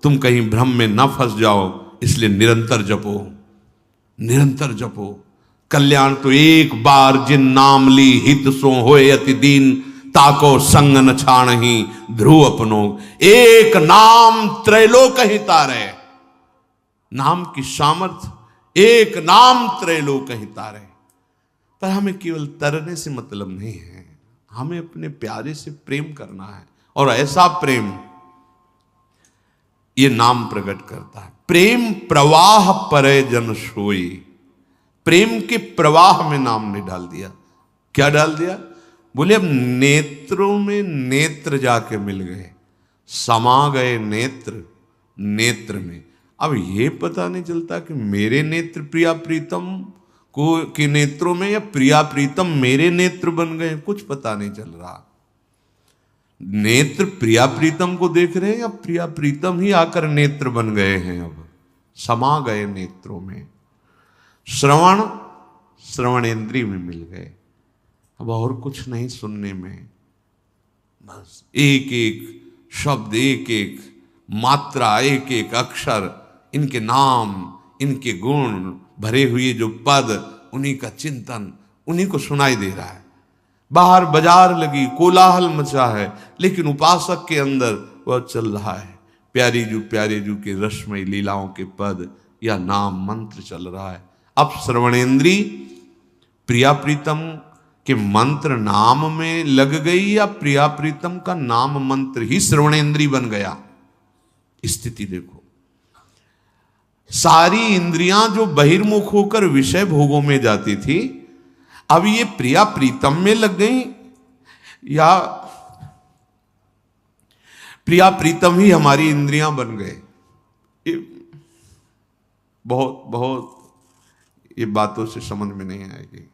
तुम कहीं भ्रम में ना फंस जाओ, इसलिए निरंतर जपो, निरंतर जपो। कल्याण तो एक बार जिन नाम ली, हित सो होए अति दीन, ताको संग न छाणहि ध्रुव अपनो, एक नाम त्रैलोक ही तारे। नाम की सामर्थ्य, एक नाम त्रैलोक ही तारे। पर हमें केवल तरने से मतलब नहीं है, हमें अपने प्यारे से प्रेम करना है, और ऐसा प्रेम ये नाम प्रकट करता है। प्रेम प्रवाह परे जन सोई, प्रेम के प्रवाह में नाम ने डाल दिया। क्या डाल दिया? बोले अब नेत्रों में नेत्र जाके मिल गए, समा गए नेत्र नेत्र में। अब ये पता नहीं चलता कि मेरे नेत्र प्रिया प्रीतम को के नेत्रों में, या प्रिया प्रीतम मेरे नेत्र बन गए, कुछ पता नहीं चल रहा। नेत्र प्रिया प्रीतम को देख रहे हैं, या प्रिया प्रीतम ही आकर नेत्र बन गए हैं, अब समा गए नेत्रों में। श्रवण श्रवणेंद्रिय में मिल गए, अब और कुछ नहीं सुनने में, बस एक एक शब्द, एक एक मात्रा, एक एक अक्षर, इनके नाम, इनके गुण भरे हुए जो पद, उन्हीं का चिंतन, उन्हीं को सुनाई दे रहा है। बाहर बाजार लगी, कोलाहल मचा है, लेकिन उपासक के अंदर वह चल रहा है। प्यारे जू के रसमय लीलाओं के पद या नाम मंत्र चल रहा है। अब श्रवणेंद्री प्रिया प्रीतम के मंत्र नाम में लग गई, या प्रिया प्रीतम का नाम मंत्र ही श्रवणेंद्री बन गया। स्थिति देखो, सारी इंद्रियां जो बहिर्मुख होकर विषय भोगों में जाती थी, अब ये प्रिया प्रीतम में लग गई, या प्रिया प्रीतम ही हमारी इंद्रियां बन गए। ये बहुत बहुत ये बातों से समझ में नहीं आएगी।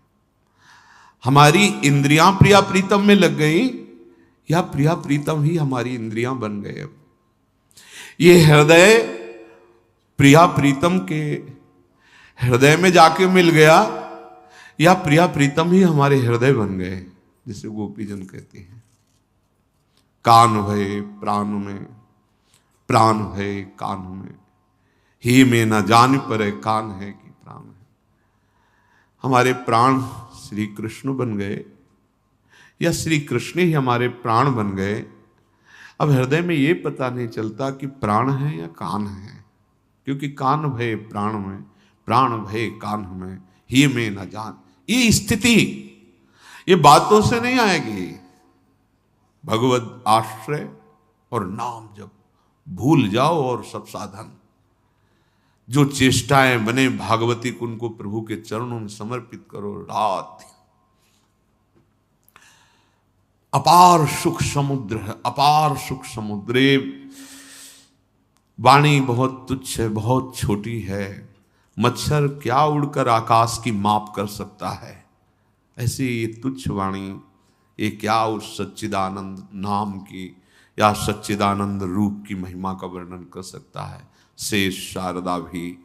हमारी इंद्रियां प्रिया प्रीतम में लग गई, या प्रिया प्रीतम ही हमारी इंद्रियां बन गए। अब ये हृदय प्रिया प्रीतम के हृदय में जाके मिल गया, या प्रिया प्रीतम ही हमारे हृदय बन गए। जिसे गोपीजन कहते हैं, कान भय प्राण में, प्राण भय कान में, ही में न जान पर कान है कि प्राण है। हमारे प्राण श्री कृष्ण बन गए, या श्री कृष्ण ही हमारे प्राण बन गए। अब हृदय में ये पता नहीं चलता कि प्राण है या कान है, क्योंकि कान भय प्राण में, प्राण भय कान में, ही में न जान। ये स्थिति ये बातों से नहीं आएगी। भगवत आश्रय और नाम जब भूल जाओ, और सब साधन जो चेष्टाएं बने भागवती को उनको प्रभु के चरणों में समर्पित करो। रात अपार सुख समुद्र है, अपार सुख समुद्र। वाणी बहुत तुच्छ है, बहुत छोटी है, मच्छर क्या उड़कर आकाश की माप कर सकता है। ऐसे ये तुच्छ वाणी, ये क्या उस सच्चिदानंद नाम की या सच्चिदानंद रूप की महिमा का वर्णन कर सकता है। शेष शारदा भी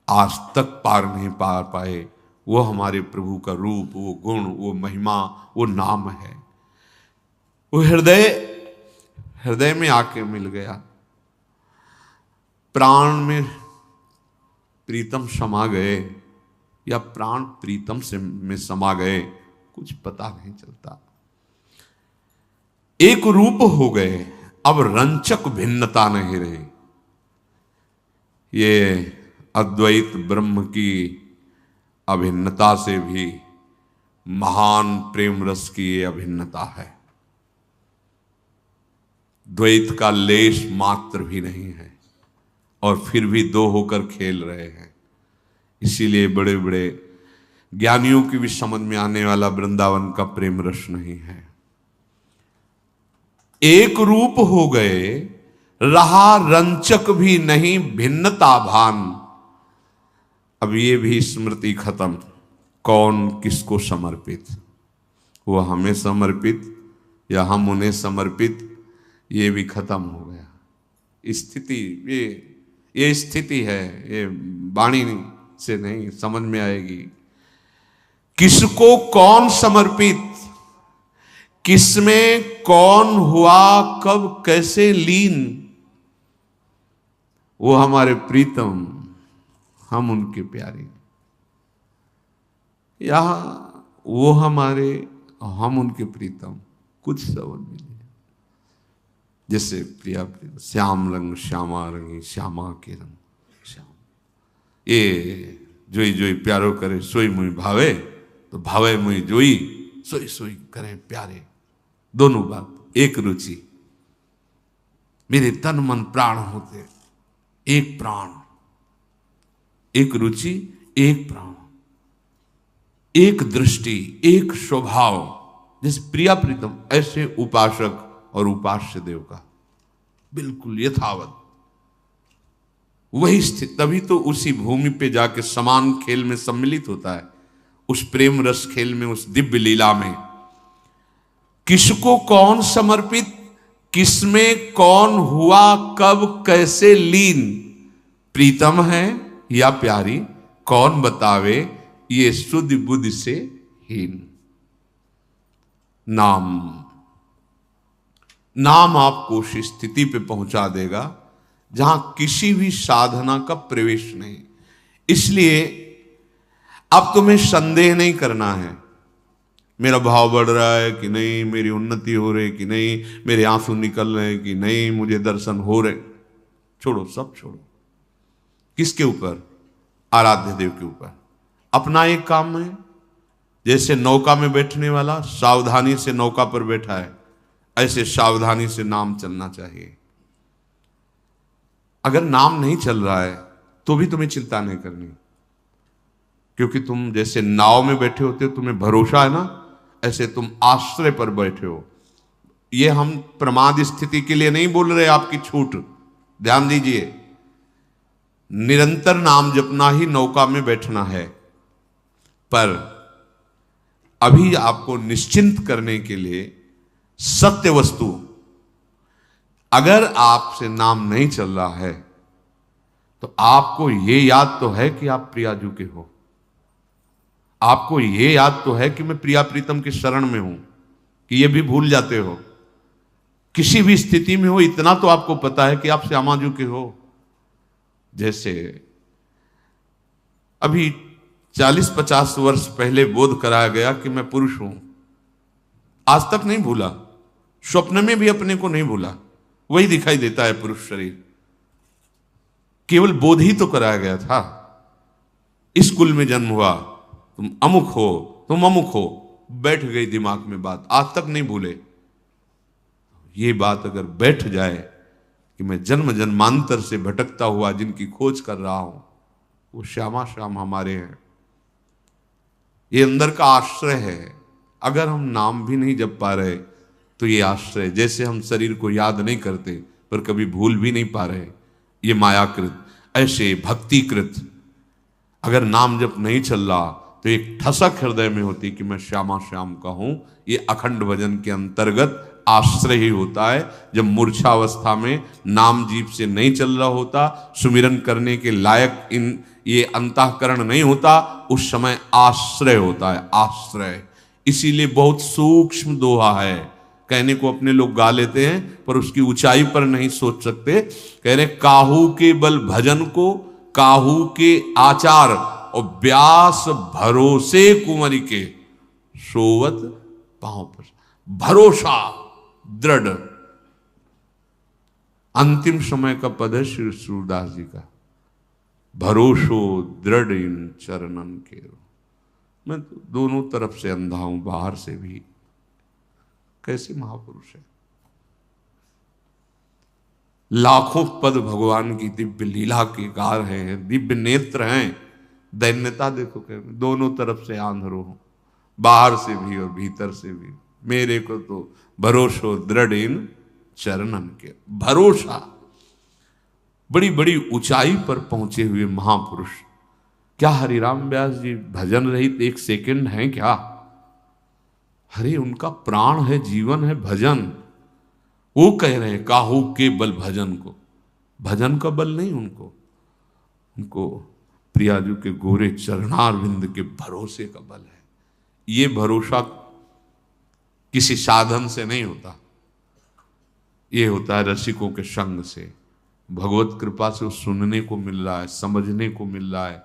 आज तक पार नहीं पा पाए। वो हमारे प्रभु का रूप, वो गुण, वो महिमा, वो नाम है। वो हृदय में आके मिल गया। प्राण में प्रीतम समा गए, या प्राण प्रीतम से में समा गए, कुछ पता नहीं चलता। एक रूप हो गए, अब रंचक भिन्नता नहीं रही। ये अद्वैत ब्रह्म की अभिन्नता से भी महान प्रेम रस की ये अभिन्नता है। द्वैत का लेश मात्र भी नहीं है, और फिर भी दो होकर खेल रहे हैं। इसीलिए बड़े बड़े ज्ञानियों की भी समझ में आने वाला वृंदावन का प्रेम रस नहीं है। एक रूप हो गए, रहा रंचक भी नहीं भिन्नता भान। अब ये भी स्मृति खत्म, कौन किसको समर्पित, वो हमें समर्पित या हम उन्हें समर्पित, ये भी खत्म हो गया। स्थिति ये स्थिति है, ये वाणी से नहीं समझ में आएगी। किसको कौन समर्पित, किसमें कौन हुआ कब कैसे लीन, वो हमारे प्रीतम, हम उनके प्यारे, या वो हमारे, हम उनके प्रीतम, कुछ समझ में नहीं। जैसे प्रिया प्रिय श्याम रंग श्यामा रंगी श्यामा के रंग श्याम, ये जोई जोई प्यारो करे सोई मुई भावे, तो भावे मुई जोई सोई सोई करें प्यारे। दोनों बात एक रुचि, मेरे तन मन प्राण होते एक प्राण, एक रुचि एक प्राण, एक दृष्टि एक स्वभाव। जैसे प्रिया प्रीतम, ऐसे उपासक और उपास्य देव का बिल्कुल यथावत वही स्थिति। तभी तो उसी भूमि पे जाके समान खेल में सम्मिलित होता है, उस प्रेम रस खेल में, उस दिव्य लीला में। किसको कौन समर्पित, किसमें कौन हुआ कब कैसे लीन, प्रीतम है या प्यारी, कौन बतावे ये शुद्ध बुद्धि से हीन। नाम आपको उस स्थिति पे पहुंचा देगा जहां किसी भी साधना का प्रवेश नहीं। इसलिए अब तुम्हें संदेह नहीं करना है, मेरा भाव बढ़ रहा है कि नहीं, मेरी उन्नति हो रही कि नहीं, मेरे आंसू निकल रहे हैं कि नहीं, मुझे दर्शन हो रहे। छोड़ो, सब छोड़ो। किसके ऊपर? आराध्य देव के ऊपर। अपना एक काम है, जैसे नौका में बैठने वाला सावधानी से नौका पर बैठा है, ऐसे सावधानी से नाम चलना चाहिए। अगर नाम नहीं चल रहा है तो भी तुम्हें चिंता नहीं करनी, क्योंकि तुम जैसे नाव में बैठे होते हो, तुम्हें भरोसा है ना, ऐसे तुम आश्रय पर बैठे हो। ये हम प्रमाद स्थिति के लिए नहीं बोल रहे, आपकी छूट, ध्यान दीजिए। निरंतर नाम जपना ही नौका में बैठना है, पर अभी आपको निश्चिंत करने के लिए सत्य वस्तु, अगर आपसे नाम नहीं चल रहा है तो आपको ये याद तो है कि आप प्रियाजू के हो, आपको ये याद तो है कि मैं प्रिया प्रीतम के शरण में हूं, कि ये भी भूल जाते हो। किसी भी स्थिति में हो, इतना तो आपको पता है कि आप श्यामाजू के हो। जैसे अभी 40-50 वर्ष पहले बोध कराया गया कि मैं पुरुष हूं, आज तक नहीं भूला, स्वप्न में भी अपने को नहीं भूला, वही दिखाई देता है पुरुष शरीर। केवल बोध ही तो कराया गया था। इस कुल में जन्म हुआ, तुम अमुक हो, तुम अमुक हो, बैठ गई दिमाग में बात, आज तक नहीं भूले। ये बात अगर बैठ जाए कि मैं जन्म जन्मांतर से भटकता हुआ जिनकी खोज कर रहा हूं, वो श्यामा श्याम हमारे हैं। ये अंदर का आश्रय है। अगर हम नाम भी नहीं जप पा रहे तो ये आश्रय, जैसे हम शरीर को याद नहीं करते पर कभी भूल भी नहीं पा रहे, ये मायाकृत, ऐसे भक्तिकृत अगर नाम जप नहीं चल रहा तो एक ठसक हृदय में होती कि मैं श्यामा श्याम का हूं। ये अखंड भजन के अंतर्गत आश्रय ही होता है। जब मूर्छा अवस्था में नाम जीव से नहीं चल रहा होता, सुमिरन करने के लायक ये अंतःकरण नहीं होता, उस समय आश्रय होता है, आश्रय। इसीलिए बहुत सूक्ष्म दोहा है, कहने को अपने लोग गा लेते हैं पर उसकी ऊंचाई पर नहीं सोच सकते। कह रहे काहू के बल भजन को, काहू के आचार और व्यास भरोसे कुंवरी के, सोवत पांव पर। भरोसा दृढ़, अंतिम समय का पद है श्री सूरदास जी का, भरोसो दृढ़ इन चरणन के। मैं तो दोनों तरफ से अंधा हूं, बाहर से भी। कैसे महापुरुष है, लाखों पद भगवान की दिव्य लीला के गा रहे हैं, दिव्य नेत्र हैं, दैन्यता देखो कैसे, दोनों तरफ से आंधरो हो, बाहर से भी और भीतर से भी। मेरे को तो भरोसो दृढ़ इन चरणन के। भरोसा, बड़ी बड़ी ऊंचाई पर पहुंचे हुए महापुरुष। क्या हरिराम व्यास जी भजन रहित एक सेकंड है क्या? अरे उनका प्राण है, जीवन है भजन। वो कह रहे हैं काहू के बल भजन को। भजन का बल नहीं उनको, उनको प्रियाजू के गोरे चरणारविंद के भरोसे का बल है। ये भरोसा किसी साधन से नहीं होता, ये होता है रसिकों के संग से। भगवत कृपा से सुनने को मिल रहा है, समझने को मिल रहा है।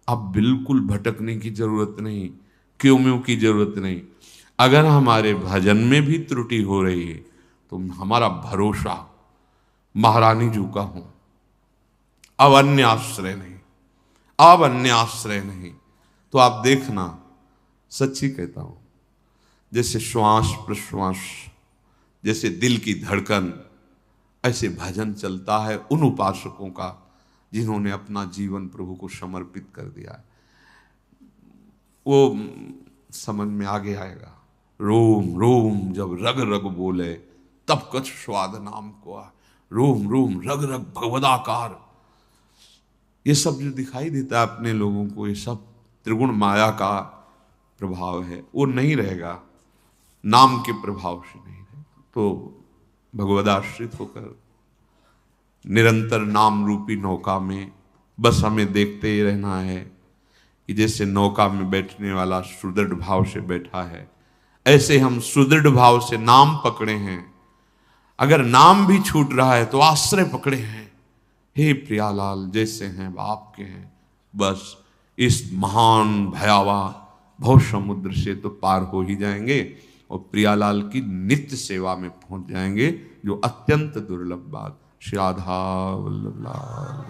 अब बिल्कुल भटकने की जरूरत नहीं, क्यों म्यों की जरूरत नहीं। अगर हमारे भजन में भी त्रुटि हो रही है तो हमारा भरोसा महारानी जी का हो, अब अन्य आश्रय नहीं, अब अन्य आश्रय नहीं। तो आप देखना, सच्ची कहता हूं, जैसे श्वास प्रश्वास, जैसे दिल की धड़कन, ऐसे भजन चलता है उन उपासकों का जिन्होंने अपना जीवन प्रभु को समर्पित कर दिया है। वो समझ में आगे आएगा। रोम रोम जब रग रग बोले तब कछ स्वाद नाम को आ। रोम रोम रग रग भगवदाकार, ये सब जो दिखाई देता है अपने लोगों को, ये सब त्रिगुण माया का प्रभाव है। वो नहीं रहेगा, नाम के प्रभाव से नहीं रहेगा। तो भगवदाश्रित होकर निरंतर नाम रूपी नौका में बस हमें देखते ही रहना है कि जैसे नौका में बैठने वाला सुदृढ़ भाव से बैठा है, ऐसे हम सुदृढ़ भाव से नाम पकड़े हैं। अगर नाम भी छूट रहा है तो आश्रय पकड़े हैं। हे प्रियालाल जैसे हैं आपके हैं, बस इस महान भयावह भव समुद्र से तो पार हो ही जाएंगे और प्रियालाल की नित्य सेवा में पहुंच जाएंगे, जो अत्यंत दुर्लभ बात। श्री राधा वल्लभ लाल।